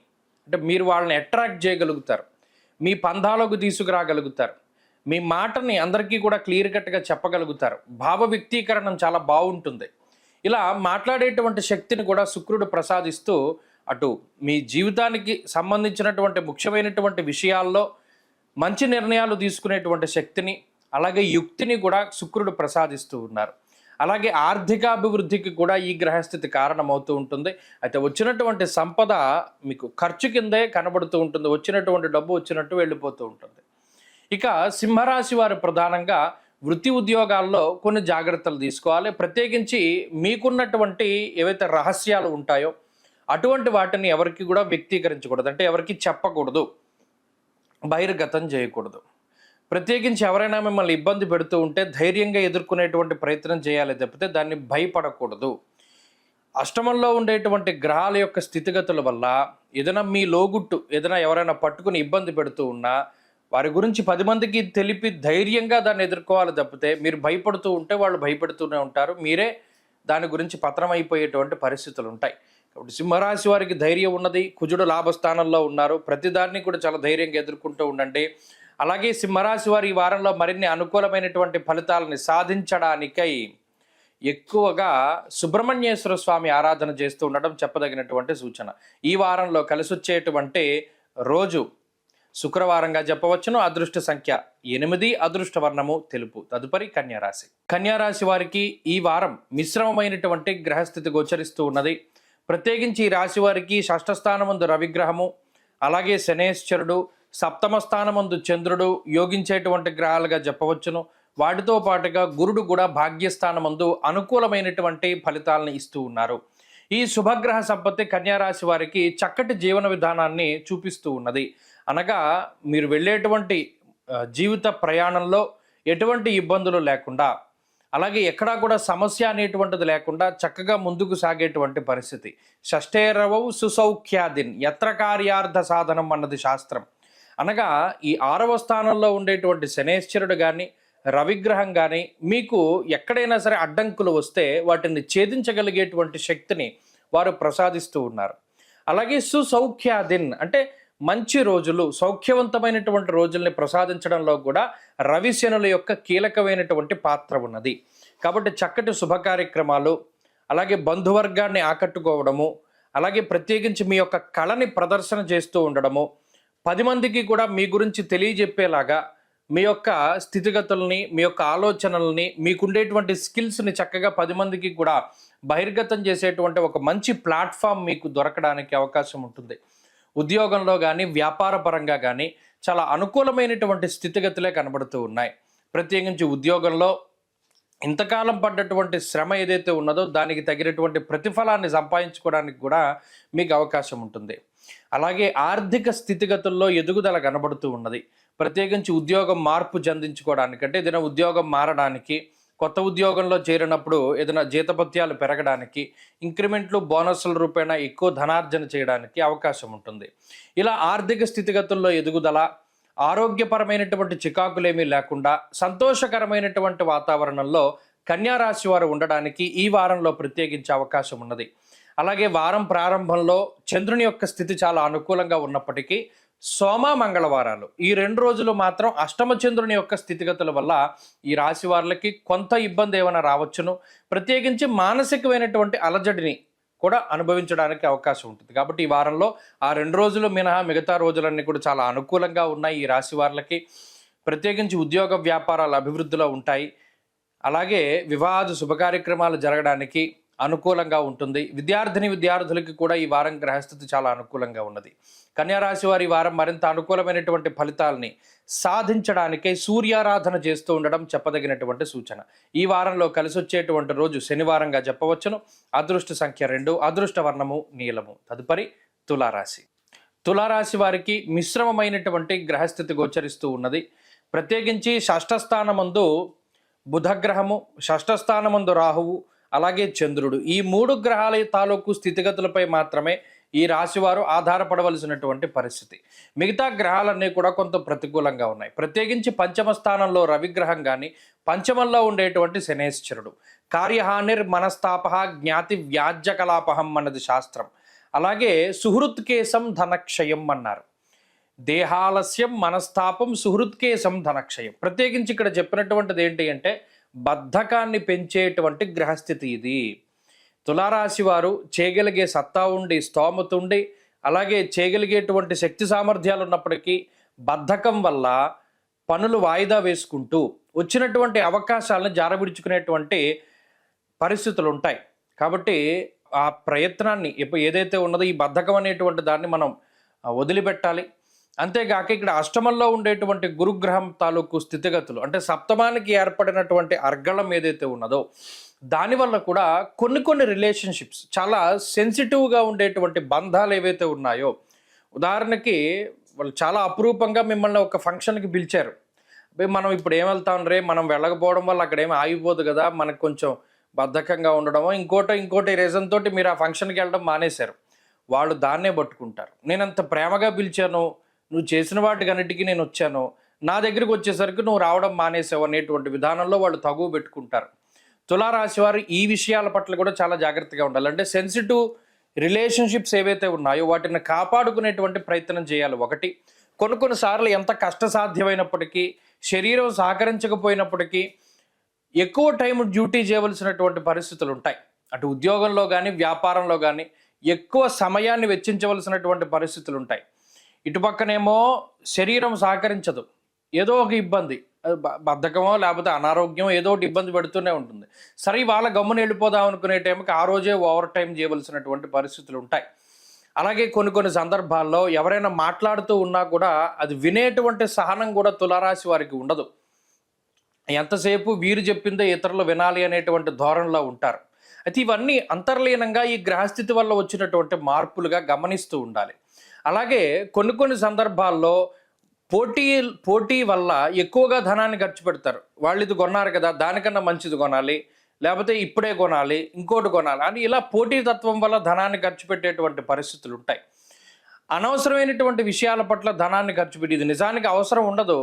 అంటే మీరు వాళ్ళని అట్రాక్ట్ చేయగలుగుతారు, మీ పందాలకు తీసుకురాగలుగుతారు, మీ మాటని అందరికీ కూడా క్లియర్ కట్గా చెప్పగలుగుతారు, భావ వ్యక్తీకరణం చాలా బాగుంటుంది. ఇలా మాట్లాడేటువంటి శక్తిని కూడా శుక్రుడు ప్రసాదిస్తూ అటు మీ జీవితానికి సంబంధించినటువంటి ముఖ్యమైనటువంటి విషయాల్లో మంచి నిర్ణయాలు తీసుకునేటువంటి శక్తిని, అలాగే యుక్తిని కూడా శుక్రుడు ప్రసాదిస్తూ ఉన్నారు. అలాగే ఆర్థికాభివృద్ధికి కూడా ఈ గ్రహస్థితి కారణమవుతూ ఉంటుంది. అయితే వచ్చినటువంటి సంపద మీకు ఖర్చు కిందే కనబడుతూ ఉంటుంది, వచ్చినటువంటి డబ్బు వచ్చినట్టు వెళ్ళిపోతూ ఉంటుంది. ఇక సింహరాశి వారు ప్రధానంగా వృత్తి ఉద్యోగాల్లో కొన్ని జాగ్రత్తలు తీసుకోవాలి. ప్రత్యేకించి మీకున్నటువంటి ఏవైతే రహస్యాలు ఉంటాయో అటువంటి వాటిని ఎవరికి కూడా వ్యక్తీకరించకూడదు, అంటే ఎవరికి చెప్పకూడదు, బహిర్గతం చేయకూడదు. ప్రత్యేకించి ఎవరైనా మిమ్మల్ని ఇబ్బంది పెడుతూ ఉంటే ధైర్యంగా ఎదుర్కొనేటువంటి ప్రయత్నం చేయాలి తప్పితే దాన్ని భయపడకూడదు. అష్టమంలో ఉండేటువంటి గ్రహాల యొక్క స్థితిగతుల వల్ల ఏదైనా మీ లోగుట్టు ఏదైనా ఎవరైనా పట్టుకుని ఇబ్బంది పెడుతూ ఉన్నా వారి గురించి 10 మందికి తెలిపి ధైర్యంగా దాన్ని ఎదుర్కోవాలి తప్పితే మీరు భయపడుతూ ఉంటే వాళ్ళు భయపెడుతూనే ఉంటారు, మీరే దాని గురించి పతనం అయిపోయేటువంటి పరిస్థితులు ఉంటాయి. కాబట్టి సింహరాశి వారికి ధైర్యం ఉన్నది, కుజుడు లాభస్థానంలో ఉన్నారు, ప్రతిదాన్ని కూడా చాలా ధైర్యంగా ఎదుర్కొంటూ ఉండండి. అలాగే సింహరాశి వారి ఈ వారంలో మరిన్ని అనుకూలమైనటువంటి ఫలితాలని సాధించడానికై ఎక్కువగా సుబ్రహ్మణ్యేశ్వర స్వామి ఆరాధన చేస్తూ ఉండడం చెప్పదగినటువంటి సూచన. ఈ వారంలో కలిసి వచ్చేటువంటి రోజు శుక్రవారంగా చెప్పవచ్చును. అదృష్ట సంఖ్య 8, అదృష్ట వర్ణము తెలుపు. తదుపరి కన్యారాశి. కన్యారాశి వారికి ఈ వారం మిశ్రమమైనటువంటి గ్రహస్థితి గోచరిస్తూ ఉన్నది. ప్రత్యేకించి ఈ రాశి వారికి షష్ఠ స్థానమందు రవిగ్రహము, అలాగే శనేశ్వరుడు, సప్తమ స్థానమందు చంద్రుడు యోగించేటువంటి గ్రహాలుగా చెప్పవచ్చును. వాటితో పాటుగా గురుడు కూడా భాగ్యస్థానమందు అనుకూలమైనటువంటి ఫలితాలను ఇస్తూ ఉన్నారు. ఈ శుభగ్రహ సంపత్తి కన్యారాశి వారికి చక్కటి జీవన విధానాన్ని చూపిస్తూ ఉన్నది. అనగా మీరు వెళ్ళేటువంటి జీవిత ప్రయాణంలో ఎటువంటి ఇబ్బందులు లేకుండా, అలాగే ఎక్కడా కూడా సమస్య అనేటువంటిది లేకుండా చక్కగా ముందుకు సాగేటువంటి పరిస్థితి. షష్ఠేరవౌ సుసౌఖ్యాదిన్ యత్ర కార్యార్థ సాధనం అన్నది శాస్త్రం. అనగా ఈ 6వ స్థానంలో ఉండేటువంటి శనేశ్వరుడు కానీ రవిగ్రహం కానీ మీకు ఎక్కడైనా సరే అడ్డంకులు వస్తే వాటిని ఛేదించగలిగేటువంటి శక్తిని వారు ప్రసాదిస్తూ ఉన్నారు. అలాగే సుసౌఖ్యాదిన్ అంటే మంచి రోజులు, సౌఖ్యవంతమైనటువంటి రోజుల్ని ప్రసాదించడంలో కూడా రవి శనుల యొక్క కీలకమైనటువంటి పాత్ర ఉన్నది. కాబట్టి చక్కటి శుభ కార్యక్రమాలు, అలాగే బంధువర్గాన్ని ఆకట్టుకోవడము, అలాగే ప్రత్యేకించి మీ యొక్క కళని ప్రదర్శన చేస్తూ ఉండడము, 10 మందికి కూడా మీ గురించి తెలియజెప్పేలాగా మీ యొక్క స్థితిగతుల్ని, మీ యొక్క ఆలోచనల్ని, మీకుండేటువంటి స్కిల్స్ని చక్కగా 10 మందికి కూడా బహిర్గతం చేసేటువంటి ఒక మంచి ప్లాట్ఫామ్ మీకు దొరకడానికి అవకాశం ఉంటుంది. ఉద్యోగంలో కానీ వ్యాపార పరంగా కానీ చాలా అనుకూలమైనటువంటి స్థితిగతులే కనబడుతూ ఉన్నాయి. ప్రత్యేకించి ఉద్యోగంలో ఇంతకాలం పడ్డటువంటి శ్రమ ఏదైతే ఉన్నదో దానికి తగినటువంటి ప్రతిఫలాన్ని సంపాదించుకోవడానికి కూడా మీకు అవకాశం ఉంటుంది. అలాగే ఆర్థిక స్థితిగతుల్లో ఎదుగుదల కనబడుతూ ఉన్నది. ప్రత్యేకించి ఉద్యోగం మార్పు చెందించుకోవడానికి, అంటే ఏదైనా ఉద్యోగం మారడానికి, కొత్త ఉద్యోగంలో చేరినప్పుడు ఏదైనా జీతభత్యాలు పెరగడానికి, ఇంక్రిమెంట్లు, బోనస్ల రూపేణా ఎక్కువ ధనార్జన చేయడానికి అవకాశం ఉంటుంది. ఇలా ఆర్థిక స్థితిగతుల్లో ఎదుగుదల, ఆరోగ్యపరమైనటువంటి చికాకులేమీ లేకుండా సంతోషకరమైనటువంటి వాతావరణంలో కన్యారాశి వారు ఉండడానికి ఈ వారంలో ప్రత్యేకించే అవకాశం ఉన్నది. అలాగే వారం ప్రారంభంలో చంద్రుని యొక్క స్థితి చాలా అనుకూలంగా ఉన్నప్పటికీ సోమ మంగళవారాలు ఈ 2 రోజులు మాత్రం అష్టమ చంద్రుని యొక్క స్థితిగతుల వల్ల ఈ రాశి వారికి కొంత ఇబ్బంది ఏమైనా రావచ్చును. ప్రత్యేకించి మానసికమైనటువంటి అలజడిని కూడా అనుభవించడానికి అవకాశం ఉంటుంది. కాబట్టి ఈ వారంలో ఆ 2 రోజులు మినహా మిగతా రోజులన్నీ కూడా చాలా అనుకూలంగా ఉన్నాయి ఈ రాశి వారికి. ప్రత్యేకించి ఉద్యోగ వ్యాపారాలు అభివృద్ధిలో ఉంటాయి. అలాగే వివాహాది శుభకార్యక్రమాలు జరగడానికి అనుకూలంగా ఉంటుంది. విద్యార్థులకి కూడా ఈ వారం గ్రహస్థితి చాలా అనుకూలంగా ఉన్నది. కన్యారాశి వారి వారం మరింత అనుకూలమైనటువంటి ఫలితాలని సాధించడానికై సూర్యారాధన చేస్తూ ఉండడం చెప్పదగినటువంటి సూచన. ఈ వారంలో కలిసి వచ్చేటువంటి రోజు శనివారంగా చెప్పవచ్చును. అదృష్ట సంఖ్య 2, అదృష్ట వర్ణము నీలము. తదుపరి తులారాశి. తులారాశి వారికి మిశ్రమమైనటువంటి గ్రహస్థితి గోచరిస్తూ ఉన్నది. ప్రత్యేకించి షష్ఠస్థానమందు బుధగ్రహము, షష్ఠస్థానమందు రాహువు, అలాగే చంద్రుడు, ఈ 3 గ్రహాల తాలూకు స్థితిగతులపై మాత్రమే ఈ రాశివారు ఆధారపడవలసినటువంటి పరిస్థితి. మిగతా గ్రహాలన్నీ కూడా కొంత ప్రతికూలంగా ఉన్నాయి. ప్రత్యేకించి పంచమ స్థానంలో రవిగ్రహం కానీ, పంచమంలో ఉండేటువంటి శనేశ్వరుడు. కార్యహానిర్ మనస్తాప జ్ఞాతి వ్యాజ్యకలాపహం అన్నది శాస్త్రం. అలాగే సుహృత్కేశం ధనక్షయం అన్నారు. దేహాలస్యం మనస్తాపం సుహృత్కేశం ధనక్షయం. ప్రత్యేకించి ఇక్కడ చెప్పినటువంటిది ఏంటి అంటే బద్ధకాన్ని పెంచేటువంటి గ్రహస్థితి ఇది. తులారాశి వారు చేయగలిగే సత్తా ఉండి, స్తోమత ఉండి, అలాగే చేయగలిగేటువంటి శక్తి సామర్థ్యాలు ఉన్నప్పటికీ బద్ధకం వల్ల పనులు వాయిదా వేసుకుంటూ వచ్చినటువంటి అవకాశాలను జారవిడుచుకునేటువంటి పరిస్థితులు ఉంటాయి. కాబట్టి ఆ ప్రయత్నాన్ని ఏదైతే ఉన్నదో ఈ బద్ధకం అనేటువంటి దాన్ని మనం వదిలిపెట్టాలి. అంతేగాక ఇక్కడ అష్టమంలో ఉండేటువంటి గురుగ్రహం తాలూకు స్థితిగతులు అంటే సప్తమానికి ఏర్పడినటువంటి అర్గళం ఏదైతే ఉన్నదో దానివల్ల కూడా కొన్ని రిలేషన్షిప్స్ చాలా సెన్సిటివ్గా ఉండేటువంటి బంధాలు ఏవైతే ఉన్నాయో, ఉదాహరణకి వాళ్ళు చాలా అపురూపంగా మిమ్మల్ని ఒక ఫంక్షన్కి పిలిచారు. మనం ఇప్పుడు ఏం వెళ్తాం రే, మనం వెళ్ళకపోవడం వల్ల అక్కడ ఏమి ఆగిపోదు కదా, మనకు కొంచెం బద్ధకంగా ఉండడమో ఇంకోటి రీజన్ తోటి మీరు ఆ ఫంక్షన్కి వెళ్ళడం మానేశారు. వాళ్ళు దాన్నే పట్టుకుంటారు. నేను అంత ప్రేమగా పిలిచాను, నువ్వు చేసిన వాటికన్నిటికీ నేను వచ్చాను, నా దగ్గరికి వచ్చేసరికి నువ్వు రావడం మానేసావు అనేటువంటి విధానంలో వాళ్ళు తగువ పెట్టుకుంటారు. తులారాశి వారు ఈ విషయాల పట్ల కూడా చాలా జాగ్రత్తగా ఉండాలి. అంటే సెన్సిటివ్ రిలేషన్షిప్స్ ఏవైతే ఉన్నాయో వాటిని కాపాడుకునేటువంటి ప్రయత్నం చేయాలి. ఒకటి, కొన్నిసార్లు ఎంత కష్టసాధ్యమైనప్పటికీ, శరీరం సహకరించకపోయినప్పటికీ ఎక్కువ టైం డ్యూటీ చేయవలసినటువంటి పరిస్థితులు ఉంటాయి. అటు ఉద్యోగంలో కానీ, వ్యాపారంలో కానీ ఎక్కువ సమయాన్ని వెచ్చించవలసినటువంటి పరిస్థితులు ఉంటాయి. ఇటుపక్కనేమో శరీరం సహకరించదు, ఏదో ఒక ఇబ్బంది, బద్ధకమో లేకపోతే అనారోగ్యం ఏదో ఒకటి ఇబ్బంది పెడుతూనే ఉంటుంది. సరే వాళ్ళ గమ్మున వెళ్ళిపోదాం అనుకునే టైంకి ఆ రోజే ఓవర్ టైం చేయవలసినటువంటి పరిస్థితులు ఉంటాయి. అలాగే కొన్ని సందర్భాల్లో ఎవరైనా మాట్లాడుతూ ఉన్నా కూడా అది వినేటువంటి సహనం కూడా తులారాశి వారికి ఉండదు. ఎంతసేపు వీరు చెప్పిందే ఇతరులు వినాలి అనేటువంటి ధోరణిలో ఉంటారు. అయితే ఇవన్నీ అంతర్లీనంగా ఈ గ్రహస్థితి వల్ల వచ్చినటువంటి మార్పులుగా గమనిస్తూ ఉండాలి. అలాగే కొన్ని సందర్భాల్లో పోటీ వల్ల ఎక్కువగా ధనాన్ని ఖర్చు పెడతారు. వాళ్ళు ఇది కొన్నారు కదా, దానికన్నా మంచిది కొనాలి, లేకపోతే ఇప్పుడే కొనాలి, ఇంకోటి కొనాలి అని ఇలా పోటీతత్వం వల్ల ధనాన్ని ఖర్చు పెట్టేటువంటి పరిస్థితులు ఉంటాయి. అనవసరమైనటువంటి విషయాల పట్ల ధనాన్ని ఖర్చు పెట్టి ఇది నిజానికి అవసరం ఉండదు,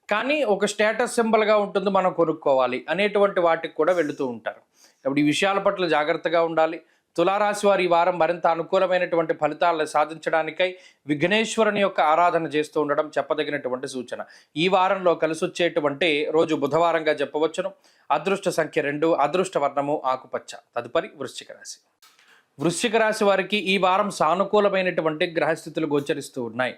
కానీ ఒక స్టేటస్ సింబల్గా ఉంటుంది, మనం కొనుక్కోవాలి అనేటువంటి వాటికి కూడా వెళుతూ ఉంటారు. కాబట్టి ఈ విషయాల పట్ల జాగ్రత్తగా ఉండాలి. తులారాశి వారు ఈ వారం మరింత అనుకూలమైనటువంటి ఫలితాలను సాధించడానికై విఘ్నేశ్వరుని యొక్క ఆరాధన చేస్తూ ఉండడం చెప్పదగినటువంటి సూచన. ఈ వారంలో కలిసి వచ్చేటువంటి రోజు బుధవారంగా చెప్పవచ్చును. అదృష్ట సంఖ్య 2, అదృష్ట వర్ణము ఆకుపచ్చ. తదుపరి వృశ్చిక రాశి. వృశ్చిక రాశి వారికి ఈ వారం సానుకూలమైనటువంటి గ్రహస్థితులు గోచరిస్తూ ఉన్నాయి.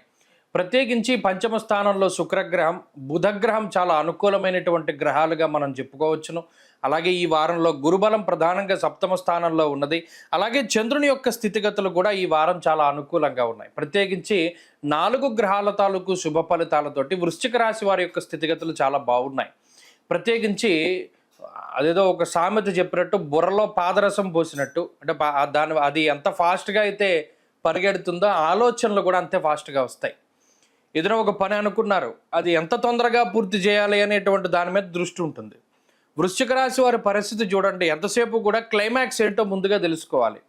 ప్రత్యేకించి పంచమ స్థానంలో శుక్రగ్రహం, బుధగ్రహం చాలా అనుకూలమైనటువంటి గ్రహాలుగా మనం చెప్పుకోవచ్చును. అలాగే ఈ వారంలో గురుబలం ప్రధానంగా సప్తమ స్థానంలో ఉన్నది. అలాగే చంద్రుని యొక్క స్థితిగతులు కూడా ఈ వారం చాలా అనుకూలంగా ఉన్నాయి. ప్రత్యేకించి 4 గ్రహాల తాలూకు శుభ ఫలితాలతోటి వృశ్చిక రాశి వారి యొక్క స్థితిగతులు చాలా బాగున్నాయి. ప్రత్యేకించి అదేదో ఒక సామెత చెప్పినట్టు బుర్రలో పాదరసం పోసినట్టు, అంటే అది ఎంత ఫాస్ట్గా అయితే పరిగెడుతుందో ఆలోచనలు కూడా అంతే ఫాస్ట్గా వస్తాయి. ఏదైనా ఒక పని అనుకున్నారు, అది ఎంత తొందరగా పూర్తి చేయాలి అనేటువంటి దాని మీద దృష్టి ఉంటుంది. వృశ్చిక రాశి వారి పరిస్థితి చూడండి, ఎంతసేపు కూడా క్లైమాక్స్ ఏంటో ముందుగా తెలుసుకోవాలి.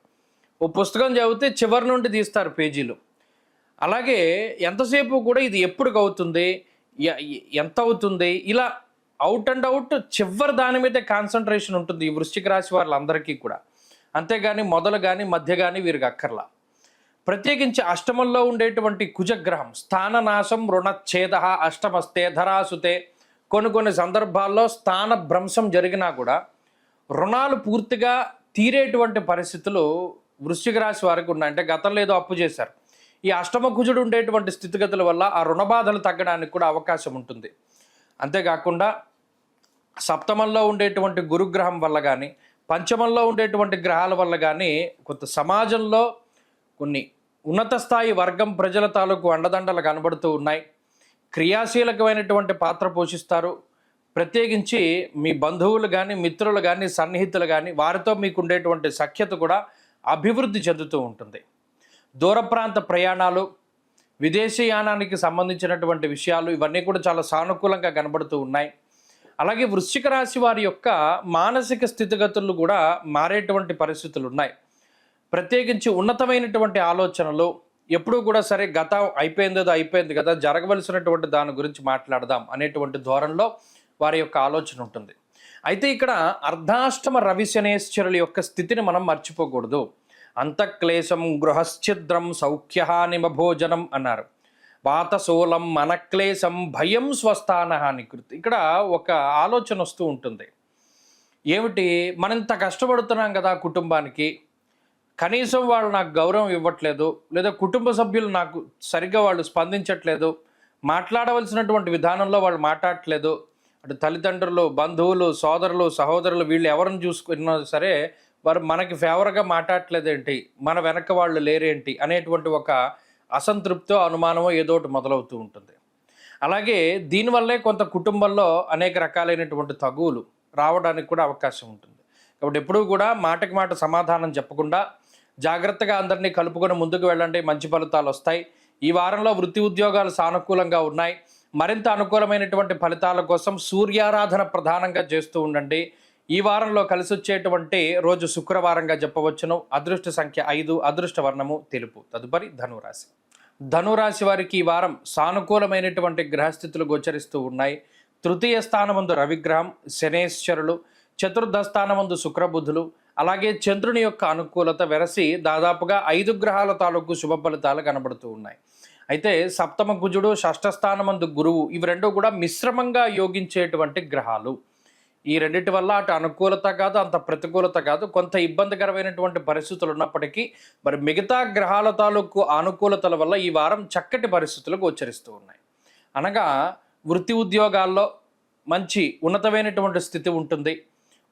ఓ పుస్తకం చదివితే చివరి నుండి తీస్తారు పేజీలు. అలాగే ఎంతసేపు కూడా ఇది ఎప్పుడు అవుతుంది, ఎంత అవుతుంది, ఇలా అవుట్ అండ్ అవుట్ చివరి దాని మీదే కాన్సన్ట్రేషన్ ఉంటుంది ఈ వృశ్చిక రాశి వాళ్ళందరికీ కూడా. అంతేగాని మొదలు కానీ మధ్య కానీ వీరికి అక్కర్లా. ప్రత్యేకించి అష్టమంలో ఉండేటువంటి కుజగ్రహం స్థాననాశం రుణఛేద అష్టమస్తే ధరాసుతే. కొన్ని సందర్భాల్లో స్థాన భ్రంశం జరిగినా కూడా రుణాలు పూర్తిగా తీరేటువంటి పరిస్థితులు వృశ్చిక రాశి వారికి ఉన్నాయి. అంటే గతంలో ఏదో అప్పు చేశారు, ఈ అష్టమ కుజుడు ఉండేటువంటి స్థితిగతుల వల్ల ఆ రుణ బాధలు తగ్గడానికి కూడా అవకాశం ఉంటుంది. అంతేకాకుండా సప్తమంలో ఉండేటువంటి గురుగ్రహం వల్ల కానీ, పంచమంలో ఉండేటువంటి గ్రహాల వల్ల కానీ కొంత సమాజంలో కొన్ని ఉన్నత స్థాయి వర్గం ప్రజల తాలూకు అండదండలు కనబడుతూ ఉన్నాయి. క్రియాశీలకమైనటువంటి పాత్ర పోషిస్తారు. ప్రత్యేకించి మీ బంధువులు కానీ, మిత్రులు కానీ, సన్నిహితులు కానీ వారితో మీకు ఉండేటువంటి సఖ్యత కూడా అభివృద్ధి చెందుతూ ఉంటుంది. దూర ప్రాంత ప్రయాణాలు, విదేశీయానానికి సంబంధించినటువంటి విషయాలు ఇవన్నీ కూడా చాలా సానుకూలంగా కనబడుతూ ఉన్నాయి. అలాగే వృశ్చిక రాశి వారి యొక్క మానసిక స్థితిగతులు కూడా మారేటువంటి పరిస్థితులు ఉన్నాయి. ప్రత్యేకించి ఉన్నతమైనటువంటి ఆలోచనలు ఎప్పుడూ కూడా సరే గతం అయిపోయింది కదా, జరగవలసినటువంటి దాని గురించి మాట్లాడదాం అనేటువంటి ధోరణిలో వారి యొక్క ఆలోచన ఉంటుంది. అయితే ఇక్కడ అర్ధాష్టమ రవి శనేశ్వరుల యొక్క స్థితిని మనం మర్చిపోకూడదు. అంతఃక్లేశం గృహశ్చిద్రం సౌఖ్యహానిమ భోజనం అన్నారు. వాతశూలం మనక్లేశం భయం స్వస్థానహాని కృతి. ఇక్కడ ఒక ఆలోచన వస్తూ ఉంటుంది. ఏమిటి, మనం ఇంత కష్టపడుతున్నాం కదా కుటుంబానికి, కనీసం వాళ్ళు నాకు గౌరవం ఇవ్వట్లేదు, లేదా కుటుంబ సభ్యులు నాకు సరిగ్గా వాళ్ళు స్పందించట్లేదు, మాట్లాడవలసినటువంటి విధానంలో వాళ్ళు మాట్లాడట్లేదు, అటు తల్లిదండ్రులు, బంధువులు, సోదరులు, సహోదరులు వీళ్ళు ఎవరిని చూసుకున్నా సరే వారు మనకి ఫేవర్గా మాట్లాడట్లేదేంటి, మన వెనక వాళ్ళు లేరేంటి అనేటువంటి ఒక అసంతృప్తో, అనుమానమో ఏదో ఒకటి మొదలవుతూ ఉంటుంది. అలాగే దీనివల్లే కొంత కుటుంబంలో అనేక రకాలైనటువంటి తగువులు రావడానికి కూడా అవకాశం ఉంటుంది. కాబట్టి ఎప్పుడూ కూడా మాటకి మాట సమాధానం చెప్పకుండా జాగ్రత్తగా అందరినీ కలుపుకొని ముందుకు వెళ్ళండి, మంచి ఫలితాలు వస్తాయి. ఈ వారంలో వృత్తి ఉద్యోగాలు సానుకూలంగా ఉన్నాయి. మరింత అనుకూలమైనటువంటి ఫలితాల కోసం సూర్యారాధన ప్రధానంగా చేస్తూ ఉండండి. ఈ వారంలో కలిసి వచ్చేటువంటి రోజు శుక్రవారంగా చెప్పవచ్చును. అదృష్ట సంఖ్య 5, అదృష్ట వర్ణము తెలుపు. తదుపరి ధనురాశి. ధనురాశి వారికి ఈ వారం సానుకూలమైనటువంటి గ్రహస్థితులు గోచరిస్తూ ఉన్నాయి. తృతీయ స్థానమందు రవిగ్రహం, శనేశ్వరులు, చతుర్థ స్థానమందు శుక్రబుధులు, అలాగే చంద్రుని యొక్క అనుకూలత వెరసి దాదాపుగా 5 గ్రహాల తాలూకు శుభ ఫలితాలు కనబడుతూ ఉన్నాయి. అయితే సప్తమ కుజుడు, షష్ఠ స్థానమందు గురువు, ఇవి రెండు కూడా మిశ్రమంగా యోగించేటువంటి గ్రహాలు. ఈ రెండింటి వల్ల అటు అనుకూలత కాదు, అంత ప్రతికూలత కాదు, కొంత ఇబ్బందికరమైనటువంటి పరిస్థితులు ఉన్నప్పటికీ మరి మిగతా గ్రహాల తాలూకు అనుకూలతల వల్ల ఈ వారం చక్కటి పరిస్థితులు గోచరిస్తూ ఉన్నాయి. అనగా వృత్తి ఉద్యోగాల్లో మంచి ఉన్నతమైనటువంటి స్థితి ఉంటుంది.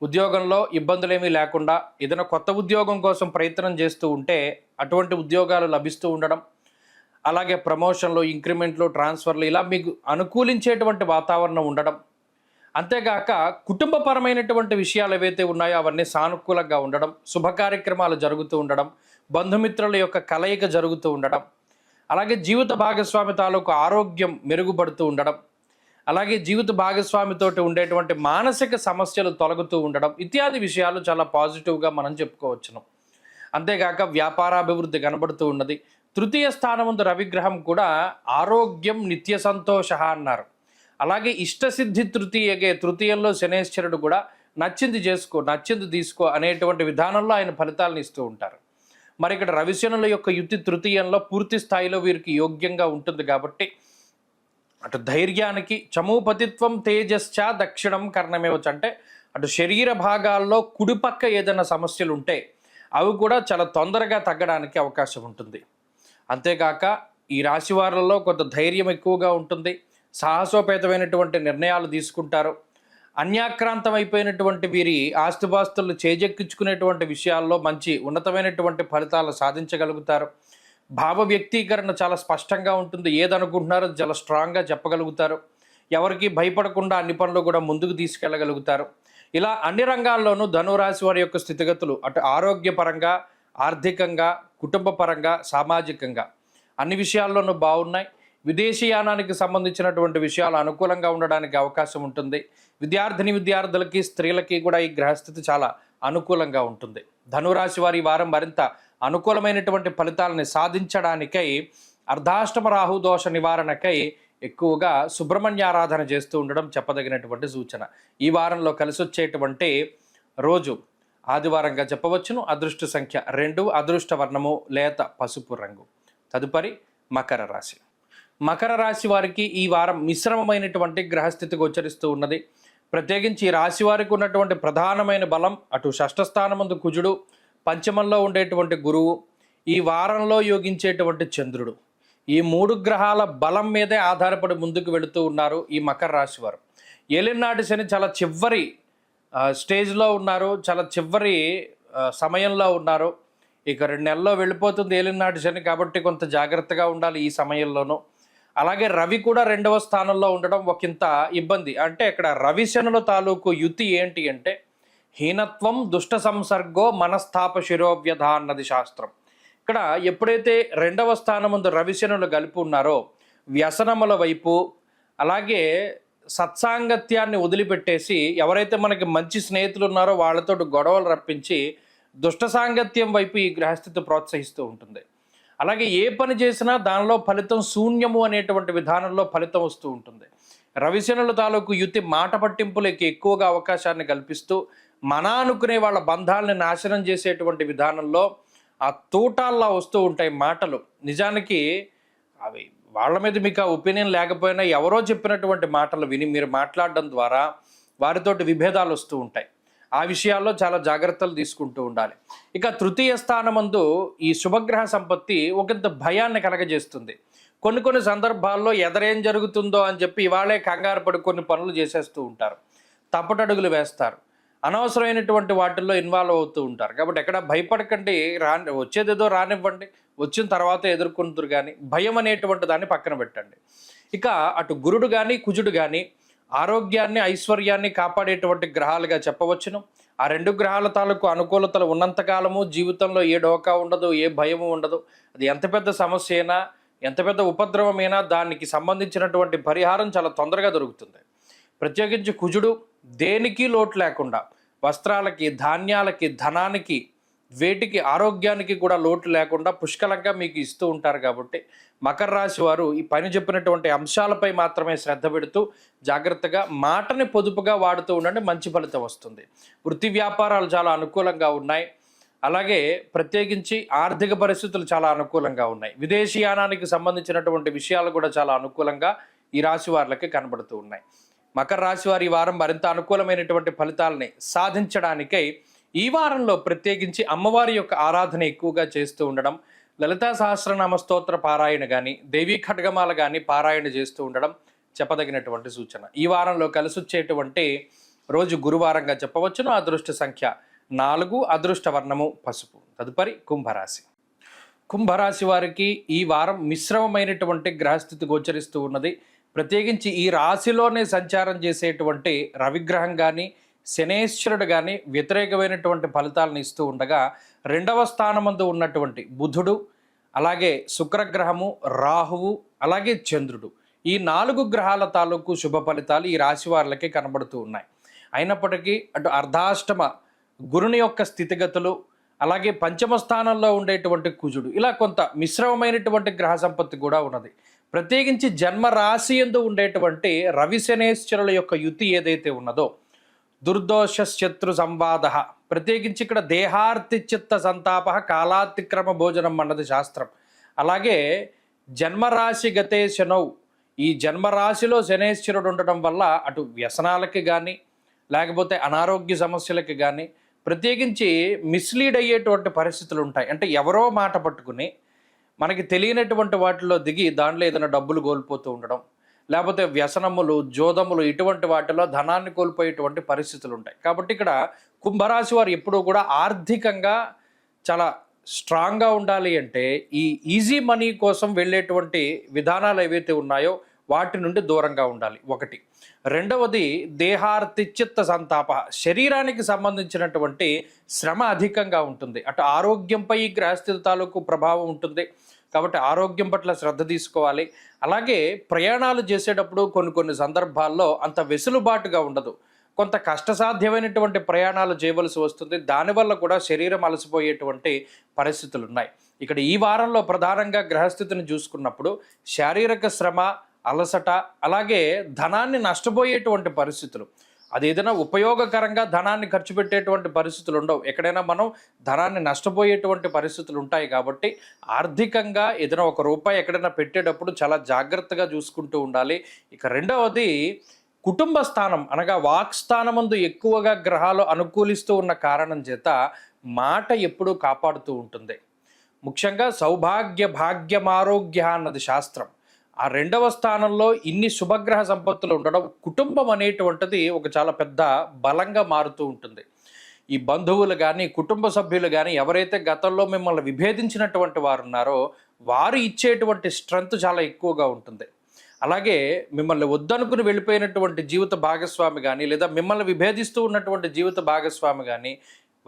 ఉద్యోగంలో ఇబ్బందులేమీ లేకుండా ఏదైనా కొత్త ఉద్యోగం కోసం ప్రయత్నం చేస్తూ ఉంటే అటువంటి ఉద్యోగాలు లభిస్తూ ఉండడం, అలాగే ప్రమోషన్లు, ఇంక్రిమెంట్లు, ట్రాన్స్ఫర్లు ఇలా మీకు అనుకూలించేటువంటి వాతావరణం ఉండడం, అంతేగాక కుటుంబపరమైనటువంటి విషయాలు ఏవైతే ఉన్నాయో అవన్నీ సానుకూలంగా ఉండడం, శుభ కార్యక్రమాలు జరుగుతూ ఉండడం, బంధుమిత్రుల యొక్క కలయిక జరుగుతూ ఉండడం, అలాగే జీవిత భాగస్వామి తాలూకు ఆరోగ్యం మెరుగుపడుతూ ఉండడం, అలాగే జీవిత భాగస్వామితోటి ఉండేటువంటి మానసిక సమస్యలు తొలగుతూ ఉండడం ఇత్యాది విషయాలు చాలా పాజిటివ్గా మనం చెప్పుకోవచ్చును. అంతేగాక వ్యాపారాభివృద్ధి కనబడుతూ ఉన్నది. తృతీయ స్థానముందు రవిగ్రహం కూడా ఆరోగ్యం నిత్య సంతోష అన్నారు. అలాగే ఇష్టసిద్ధి తృతీయంలో శనేశ్వరుడు కూడా నచ్చింది చేసుకో, నచ్చింది తీసుకో అనేటువంటి విధానంలో ఆయన ఫలితాలను ఇస్తూ ఉంటారు. మరి ఇక్కడ రవిశనుల యొక్క యుతి తృతీయంలో పూర్తి స్థాయిలో వీరికి యోగ్యంగా ఉంటుంది. కాబట్టి అటు ధైర్యానికి చమూపతిత్వం తేజశ్చ దక్షిణం కర్ణమేవచ్చు, అంటే అటు శరీర భాగాల్లో కుడిపక్క ఏదైనా సమస్యలు ఉంటే అవి కూడా చాలా తొందరగా తగ్గడానికి అవకాశం ఉంటుంది. అంతేకాక ఈ రాశి వారిలో కొంత ధైర్యం ఎక్కువగా ఉంటుంది. సాహసోపేతమైనటువంటి నిర్ణయాలు తీసుకుంటారు. అన్యాక్రాంతం అయిపోయినటువంటి వీరి ఆస్తిపాస్తులను చేజెక్కించుకునేటువంటి విషయాల్లో మంచి ఉన్నతమైనటువంటి ఫలితాలు సాధించగలుగుతారు. భావ వ్యక్తీకరణ చాలా స్పష్టంగా ఉంటుంది. ఏదనుకుంటున్నారో చాలా స్ట్రాంగ్గా చెప్పగలుగుతారు. ఎవరికి భయపడకుండా అన్ని పనులు కూడా ముందుకు తీసుకెళ్ళగలుగుతారు. ఇలా అన్ని రంగాల్లోనూ ధనురాశి వారి యొక్క స్థితిగతులు అటు ఆరోగ్యపరంగా, ఆర్థికంగా, కుటుంబ పరంగా, సామాజికంగా అన్ని విషయాల్లోనూ బాగున్నాయి. విదేశీయానానికి సంబంధించినటువంటి విషయాలు అనుకూలంగా ఉండడానికి అవకాశం ఉంటుంది. విద్యార్థులకి, స్త్రీలకి కూడా ఈ గ్రహస్థితి చాలా అనుకూలంగా ఉంటుంది. ధనురాశి వారి వారం మరింత అనుకూలమైనటువంటి ఫలితాలని సాధించడానికై అర్ధాష్టమ రాహు దోష నివారణకై ఎక్కువగా సుబ్రహ్మణ్యారాధన చేస్తూ ఉండడం చెప్పదగినటువంటి సూచన. ఈ వారంలో కలిసి వచ్చేటువంటి రోజు ఆదివారంగా చెప్పవచ్చును. అదృష్ట సంఖ్య 2, అదృష్ట వర్ణము లేత పసుపు రంగు. తదుపరి మకర రాశి. మకర రాశి వారికి ఈ వారం మిశ్రమమైనటువంటి గ్రహస్థితి గోచరిస్తూ ఉన్నది. ప్రత్యేకించి ఈ రాశి వారికి ఉన్నటువంటి ప్రధానమైన బలం అటు షష్ఠ స్థానమందు కుజుడు, పంచమంలో ఉండేటువంటి గురువు, ఈ వారంలో యోగించేటువంటి చంద్రుడు, ఈ 3 గ్రహాల బలం మీదే ఆధారపడి ముందుకు వెళుతూ ఉన్నారు ఈ మకర రాశి వారు. ఏలినాటి శని చాలా చివరి స్టేజ్లో ఉన్నారు, చాలా చివరి సమయంలో ఉన్నారు. ఇక 2 నెలల్లో వెళ్ళిపోతుంది ఏలినాటి శని, కాబట్టి కొంత జాగ్రత్తగా ఉండాలి ఈ సమయంలోనూ. అలాగే రవి కూడా 2వ స్థానంలో ఉండడం ఒకంత ఇబ్బంది. అంటే ఇక్కడ రవి శనుల తాలూకు యుతి ఏంటి అంటే హీనత్వం దుష్ట సంసర్గో మనస్తాప శిరోవ్యధ అన్నది శాస్త్రం. ఇక్కడ ఎప్పుడైతే రెండవ స్థానమందు రవిశనులు కలిపి ఉన్నారో వ్యసనముల వైపు, అలాగే సత్సాంగత్యాన్ని వదిలిపెట్టేసి ఎవరైతే మనకి మంచి స్నేహితులు ఉన్నారో వాళ్ళతో గొడవలు రప్పించి దుష్ట సాంగత్యం వైపు ఈ గ్రహస్థితి ప్రోత్సహిస్తూ ఉంటుంది. అలాగే ఏ పని చేసినా దానిలో ఫలితం శూన్యము అనేటువంటి విధానంలో ఫలితం వస్తూ ఉంటుంది. రవిశనుల తాలూకు యుతి మాట పట్టింపులకి ఎక్కువగా అవకాశాన్ని కల్పిస్తూ అనుకునే వాళ్ళ బంధాలని నాశనం చేసేటువంటి విధానంలో ఆ తూటాల్లా వస్తూ ఉంటాయి మాటలు. నిజానికి అవి వాళ్ళ మీద మీకు ఆ ఒపీనియన్ లేకపోయినా ఎవరో చెప్పినటువంటి మాటలు విని మీరు మాట్లాడడం ద్వారా వారితోటి విభేదాలు వస్తూ ఉంటాయి. ఆ విషయాల్లో చాలా జాగ్రత్తలు తీసుకుంటూ ఉండాలి. ఇక తృతీయ స్థానమందు ఈ శుభగ్రహ సంపత్తి ఒకంత భయాన్ని కలగజేస్తుంది. కొన్ని సందర్భాల్లో ఎదరేం జరుగుతుందో అని చెప్పి ఇవాళే కంగారు పడి కొన్ని పనులు చేసేస్తూ ఉంటారు, తప్పటడుగులు వేస్తారు, అనవసరమైనటువంటి వాటిల్లో ఇన్వాల్వ్ అవుతూ ఉంటారు. కాబట్టి ఎక్కడ భయపడకండి, వచ్చేదేదో రానివ్వండి, వచ్చిన తర్వాత ఎదుర్కొంటారు. కానీ భయం అనేటువంటి దాన్ని పక్కన పెట్టండి. ఇక అటు గురుడు కానీ కుజుడు కానీ ఆరోగ్యాన్ని ఐశ్వర్యాన్ని కాపాడేటువంటి గ్రహాలుగా చెప్పవచ్చును. ఆ రెండు గ్రహాల తాలూకు అనుకూలతలు ఉన్నంతకాలము జీవితంలో ఏ డోకా ఉండదు, ఏ భయము ఉండదు. అది ఎంత పెద్ద సమస్య అయినా, ఎంత పెద్ద ఉపద్రవమైనా దానికి సంబంధించినటువంటి పరిహారం చాలా తొందరగా దొరుకుతుంది. ప్రత్యేకించి కుజుడు దేనికి లోటు లేకుండా వస్త్రాలకి, ధాన్యాలకి, ధనానికి, వేటికి, ఆరోగ్యానికి కూడా లోటు లేకుండా పుష్కలంగా మీకు ఇస్తూ ఉంటారు. కాబట్టి మకర రాశి వారు ఈ పైన చెప్పినటువంటి అంశాలపై మాత్రమే శ్రద్ధ పెడుతూ జాగ్రత్తగా మాటని పొదుపుగా వాడుతూ ఉండండి, మంచి ఫలితం వస్తుంది. వృత్తి వ్యాపారాలు చాలా అనుకూలంగా ఉన్నాయి. అలాగే ప్రత్యేకించి ఆర్థిక పరిస్థితులు చాలా అనుకూలంగా ఉన్నాయి. విదేశీయానానికి సంబంధించినటువంటి విషయాలు కూడా చాలా అనుకూలంగా ఈ రాశి వారికి కనబడుతూ ఉన్నాయి. మకర రాశి వారి ఈ వారం మరింత అనుకూలమైనటువంటి ఫలితాలని సాధించడానికై ఈ వారంలో ప్రత్యేకించి అమ్మవారి యొక్క ఆరాధన ఎక్కువగా చేస్తూ ఉండడం, లలితా సహస్రనామ స్తోత్ర పారాయణ కానీ, దేవీ ఖడ్గమాల కానీ పారాయణ చేస్తూ ఉండడం చెప్పదగినటువంటి సూచన. ఈ వారంలో కలిసొచ్చేటువంటి రోజు గురువారంగా చెప్పవచ్చును. అదృష్ట సంఖ్య 4, అదృష్ట వర్ణము పసుపు. తదుపరి కుంభరాశి. కుంభరాశి వారికి ఈ వారం మిశ్రమమైనటువంటి గ్రహస్థితి గోచరిస్తూ ఉన్నది. ప్రత్యేకించి ఈ రాశిలోనే సంచారం చేసేటువంటి రవిగ్రహం కానీ, శనేశ్వరుడు కానీ వ్యతిరేకమైనటువంటి ఫలితాలను ఇస్తూ ఉండగా, రెండవ స్థానమందు ఉన్నటువంటి బుధుడు, అలాగే శుక్రగ్రహము, రాహువు, అలాగే చంద్రుడు, ఈ 4 గ్రహాల తాలూకు శుభ ఫలితాలు ఈ రాశి వారికి కనబడుతూ ఉన్నాయి. అయినప్పటికీ అటు అర్ధాష్టమ గురుని యొక్క స్థితిగతులు, అలాగే పంచమ స్థానంలో ఉండేటువంటి కుజుడు, ఇలా కొంత మిశ్రమమైనటువంటి గ్రహ సంపత్తి కూడా ఉన్నది. ప్రత్యేకించి జన్మ రాశి యందు ఉండేటువంటి రవి శనేశ్వరుల యొక్క యుతి ఏదైతే ఉన్నదో, దుర్దోష శత్రు సంవాద, ప్రత్యేకించి ఇక్కడ దేహార్తి చిత్త సంతాప కాలాతిక్రమ భోజనం అన్నది శాస్త్రం. అలాగే జన్మరాశి గతే శనౌ, ఈ జన్మరాశిలో శనేశ్వరుడు ఉండడం వల్ల అటు వ్యసనాలకి కానీ, లేకపోతే అనారోగ్య సమస్యలకి కానీ, ప్రత్యేకించి మిస్లీడ్ అయ్యేటువంటి పరిస్థితులు ఉంటాయి. అంటే ఎవరో మాట పట్టుకుని మనకి తెలియనటువంటి వాటిలో దిగి దాంట్లో ఏదైనా డబ్బులు కోల్పోతూ ఉండడం, లేకపోతే వ్యసనములు, జోదములు, ఇటువంటి వాటిలో ధనాన్ని కోల్పోయేటువంటి పరిస్థితులు ఉంటాయి. కాబట్టి ఇక్కడ కుంభరాశి వారు ఎప్పుడూ కూడా ఆర్థికంగా చాలా స్ట్రాంగ్గా ఉండాలి అంటే ఈ ఈజీ మనీ కోసం వెళ్ళేటువంటి విధానాలు ఏవైతే ఉన్నాయో వాటి నుండి దూరంగా ఉండాలి. ఒకటి. రెండవది దేహార్తి చిత్త సంతాప, శరీరానికి సంబంధించినటువంటి శ్రమ అధికంగా ఉంటుంది. అటు ఆరోగ్యంపై ఈ గ్రహస్థితి తాలూకు ప్రభావం ఉంటుంది. కాబట్టి ఆరోగ్యం పట్ల శ్రద్ధ తీసుకోవాలి. అలాగే ప్రయాణాలు చేసేటప్పుడు కొన్ని సందర్భాల్లో అంత వెసులుబాటుగా ఉండదు, కొంత కష్టసాధ్యమైనటువంటి ప్రయాణాలు చేయవలసి వస్తుంది. దానివల్ల కూడా శరీరం అలసిపోయేటువంటి పరిస్థితులు ఉన్నాయి. ఇక్కడ ఈ వారంలో ప్రధానంగా గ్రహస్థితిని చూసుకున్నప్పుడు శారీరక శ్రమ, అలసట, అలాగే ధనాన్ని నష్టపోయేటువంటి పరిస్థితులు, అది ఏదైనా ఉపయోగకరంగా ధనాన్ని ఖర్చు పెట్టేటువంటి పరిస్థితులు ఉండవు. ఎక్కడైనా మనం ధనాన్ని నష్టపోయేటువంటి పరిస్థితులు ఉంటాయి. కాబట్టి ఆర్థికంగా ఏదైనా ₹1 ఎక్కడైనా పెట్టేటప్పుడు చాలా జాగ్రత్తగా చూసుకుంటూ ఉండాలి. ఇక రెండవది కుటుంబ స్థానం అనగా వాక్స్థానమందు ఎక్కువగా గ్రహాలు అనుకూలిస్తూ ఉన్న కారణం చేత మాట ఎప్పుడూ కాపాడుతూ ఉంటుంది. ముఖ్యంగా సౌభాగ్య భాగ్యమారోగ్య అన్నది శాస్త్రం. ఆ రెండవ స్థానంలో ఇన్ని శుభగ్రహ సంపత్తులు ఉండడం, కుటుంబం అనేటువంటిది ఒక చాలా పెద్ద బలంగా మారుతూ ఉంటుంది. ఈ బంధువులు కానీ, కుటుంబ సభ్యులు కానీ ఎవరైతే గతంలో మిమ్మల్ని విభేదించినటువంటి వారు ఉన్నారో వారు ఇచ్చేటువంటి స్ట్రెంగ్త్ చాలా ఎక్కువగా ఉంటుంది. అలాగే మిమ్మల్ని వద్దనుకుని వెళ్ళిపోయినటువంటి జీవిత భాగస్వామి కానీ, లేదా మిమ్మల్ని విభేదిస్తూ ఉన్నటువంటి జీవిత భాగస్వామి కానీ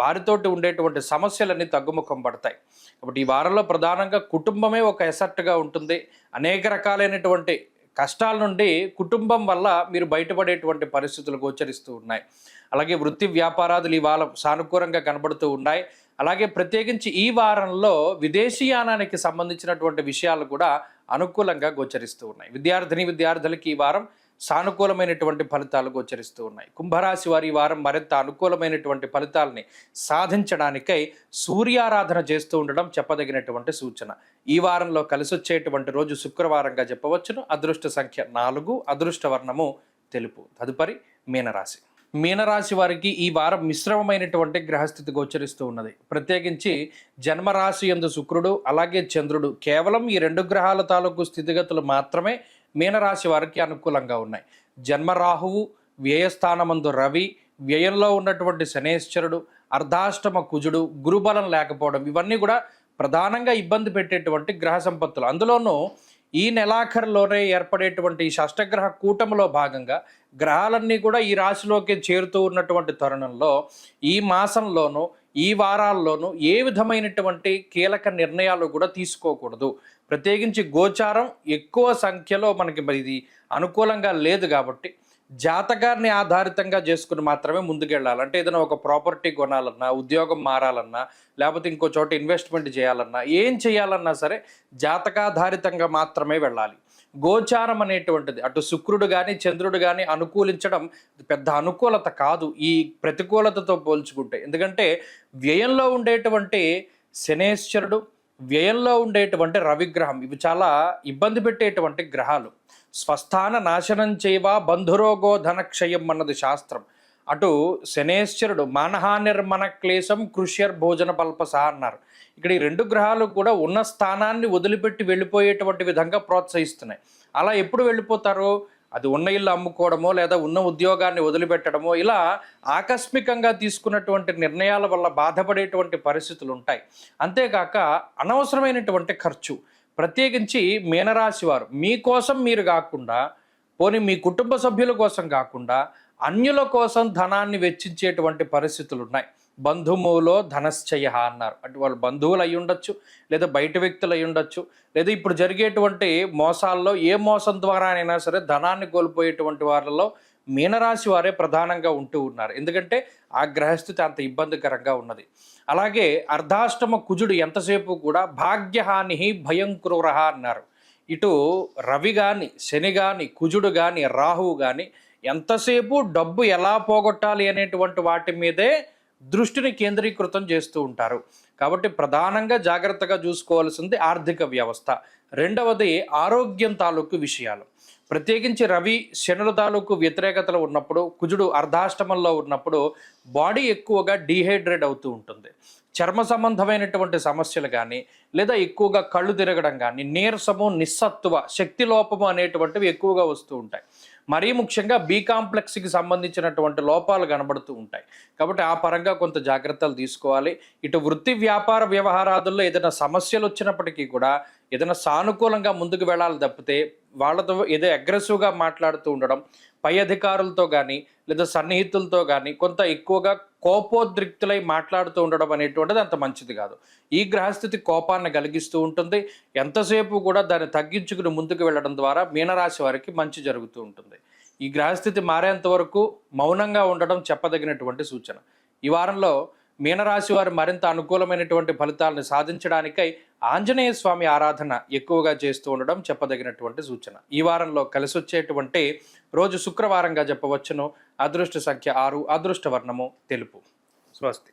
వారితోటి ఉండేటువంటి సమస్యలన్నీ తగ్గుముఖం పడతాయి. కాబట్టి ఈ వారంలో ప్రధానంగా కుటుంబమే ఒక ఎసెట్‌గా ఉంటుంది. అనేక రకాలైనటువంటి కష్టాల నుండి కుటుంబం వల్ల మీరు బయటపడేటువంటి పరిస్థితులు గోచరిస్తూ ఉన్నాయి. అలాగే వృత్తి వ్యాపారాదులు ఇవాళ సానుకూలంగా కనబడుతూ ఉన్నాయి. అలాగే ప్రత్యేకించి ఈ వారంలో విదేశీయానానికి సంబంధించినటువంటి విషయాలు కూడా అనుకూలంగా గోచరిస్తూ ఉన్నాయి. విద్యార్థులకి ఈ వారం సానుకూలమైనటువంటి ఫలితాలు గోచరిస్తూ ఉన్నాయి. కుంభరాశి వారి ఈ వారం మరింత అనుకూలమైనటువంటి ఫలితాలని సాధించడానికై సూర్యారాధన చేస్తూ ఉండడం చెప్పదగినటువంటి సూచన. ఈ వారంలో కలిసొచ్చేటువంటి రోజు శుక్రవారంగా చెప్పవచ్చును. అదృష్ట సంఖ్య 4, అదృష్ట వర్ణము తెలుపు. తదుపరి మీనరాశి. మీనరాశి వారికి ఈ వారం మిశ్రమమైనటువంటి గ్రహస్థితి గోచరిస్తూ ఉన్నది. ప్రత్యేకించి జన్మరాశి యందు శుక్రుడు అలాగే చంద్రుడు కేవలం ఈ 2 గ్రహాల తాలూకు స్థితిగతులు మాత్రమే మీనరాశి వారికి అనుకూలంగా ఉన్నాయి. జన్మరాహువు, వ్యయస్థానమందు రవి, వ్యయంలో ఉన్నటువంటి శనేశ్వరుడు, అర్ధాష్టమ కుజుడు, గురుబలం లేకపోవడం ఇవన్నీ కూడా ప్రధానంగా ఇబ్బంది పెట్టేటువంటి గ్రహ సంపత్తులు. అందులోనూ ఈ నెలాఖరులోనే ఏర్పడేటువంటి ఈ షష్టగ్రహ కూటమిలో భాగంగా గ్రహాలన్నీ కూడా ఈ రాశిలోకి చేరుతూ ఉన్నటువంటి తరుణంలో ఈ మాసంలోనూ ఈ వారాల్లోనూ ఏ విధమైనటువంటి కీలక నిర్ణయాలు కూడా తీసుకోకూడదు. ప్రత్యేకించి గోచారం ఎక్కువ సంఖ్యలో మనకి ఇది అనుకూలంగా లేదు కాబట్టి జాతకాన్ని ఆధారితంగా చేసుకుని మాత్రమే ముందుకెళ్ళాలి. అంటే ఏదైనా ఒక ప్రాపర్టీ కొనాలన్నా, ఉద్యోగం మారాలన్నా, లేకపోతే ఇంకో చోట ఇన్వెస్ట్మెంట్ చేయాలన్నా, ఏం చేయాలన్నా సరే జాతకాధారితంగా మాత్రమే వెళ్ళాలి. గోచారం అనేటువంటిది అటు శుక్రుడు కానీ చంద్రుడు కానీ అనుకూలించడం పెద్ద అనుకూలత కాదు ఈ ప్రతికూలతతో పోల్చుకుంటే. ఎందుకంటే వ్యయంలో ఉండేటువంటి శనేశ్వరుడు, వ్యయంలో ఉండేటువంటి రవిగ్రహం ఇవి చాలా ఇబ్బంది పెట్టేటువంటి గ్రహాలు. స్వస్థాన నాశనం చేయవా బంధురోగో ధనక్షయం అన్నది శాస్త్రం. అటు శనేశ్వరుడు మానహానిర్మన క్లేశం కృష్యర్ భోజన పల్పస అన్నారు. ఇక్కడ ఈ 2 గ్రహాలు కూడా ఉన్న స్థానాన్ని వదిలిపెట్టి వెళ్ళిపోయేటువంటి విధంగా ప్రోత్సహిస్తున్నాయి. అలా ఎప్పుడు వెళ్ళిపోతారో అది ఉన్న ఇల్లు అమ్ముకోవడమో లేదా ఉన్న ఉద్యోగాన్ని వదిలిపెట్టడమో ఇలా ఆకస్మికంగా తీసుకున్నటువంటి నిర్ణయాల వల్ల బాధపడేటువంటి పరిస్థితులు ఉంటాయి. అంతేకాక అనవసరమైనటువంటి ఖర్చు. ప్రత్యేకించి మీనరాశి వారు మీకోసం మీరు కాకుండా, పోనీ మీ కుటుంబ సభ్యుల కోసం కాకుండా అన్యుల కోసం ధనాన్ని వెచ్చించేటువంటి పరిస్థితులు ఉన్నాయి. బంధుమూలో ధనశ్చయ అన్నారు. అటు వాళ్ళు బంధువులు అయి ఉండొచ్చు, లేదా బయట వ్యక్తులు అయి ఉండొచ్చు, లేదా ఇప్పుడు జరిగేటువంటి మోసాల్లో ఏ మోసం ద్వారా అయినా సరే ధనాన్ని కోల్పోయేటువంటి వాళ్ళలో మీనరాశి వారే ప్రధానంగా ఉంటూ ఉన్నారు. ఎందుకంటే ఆ గ్రహస్థితి అంత ఇబ్బందికరంగా ఉన్నది. అలాగే అర్ధాష్టమ కుజుడు ఎంతసేపు కూడా భాగ్యహాని భయం క్రూరహ అన్నారు. ఇటు రవి కానీ, శని కానీ, కుజుడు కానీ, రాహువు కానీ ఎంతసేపు డబ్బు ఎలా పోగొట్టాలి అనేటువంటి వాటి మీదే దృష్టిని కేంద్రీకృతం చేస్తూ ఉంటారు. కాబట్టి ప్రధానంగా జాగ్రత్తగా చూసుకోవాల్సింది ఆర్థిక వ్యవస్థ. రెండవది ఆరోగ్యం తాలూకు విషయాలు. ప్రత్యేకించి రవి శనుల తాలూకు వ్యతిరేకతలు ఉన్నప్పుడు, కుజుడు అర్ధాష్టమంలో ఉన్నప్పుడు బాడీ ఎక్కువగా డీహైడ్రేట్ అవుతూ ఉంటుంది. చర్మ సంబంధమైనటువంటి సమస్యలు కానీ, లేదా ఎక్కువగా కళ్ళు తిరగడం కానీ, నీరసము, నిస్సత్తువ, శక్తి లోపము అనేటువంటివి ఎక్కువగా వస్తూ ఉంటాయి. మరీ ముఖ్యంగా బి కాంప్లెక్స్కి సంబంధించినటువంటి లోపాలు కనబడుతూ ఉంటాయి. కాబట్టి ఆ పరంగా కొంత జాగ్రత్తలు తీసుకోవాలి. ఇటు వృత్తి వ్యాపార వ్యవహారాదుల్లో ఏదైనా సమస్యలు వచ్చినప్పటికీ కూడా ఏదైనా సానుకూలంగా ముందుకు వెళ్ళాలి తప్పితే వాళ్ళతో ఏదో అగ్రెసివ్గా మాట్లాడుతూ ఉండడం, పై అధికారులతో కానీ లేదా సన్నిహితులతో కానీ కొంత ఎక్కువగా కోపోద్రిక్తులై మాట్లాడుతూ ఉండడం అనేటువంటిది అంత మంచిది కాదు. ఈ గ్రహస్థితి కోపాన్ని కలిగిస్తూ ఉంటుంది. ఎంతసేపు కూడా దాన్ని తగ్గించుకుని ముందుకు వెళ్ళడం ద్వారా మీనరాశి వారికి మంచి జరుగుతూ ఉంటుంది. ఈ గ్రహస్థితి మారేంత వరకు మౌనంగా ఉండడం చెప్పదగినటువంటి సూచన. ఈ వారంలో మీనరాశి వారు మరింత అనుకూలమైనటువంటి ఫలితాలను సాధించడానికై ఆంజనేయ స్వామి ఆరాధన ఎక్కువగా చేస్తూ ఉండడం చెప్పదగినటువంటి సూచన. ఈ వారంలో కలిసొచ్చేటువంటి రోజు శుక్రవారంగా చెప్పవచ్చును. అదృష్ట సంఖ్య 6, అదృష్ట వర్ణము తెలుపు. స్వస్తి.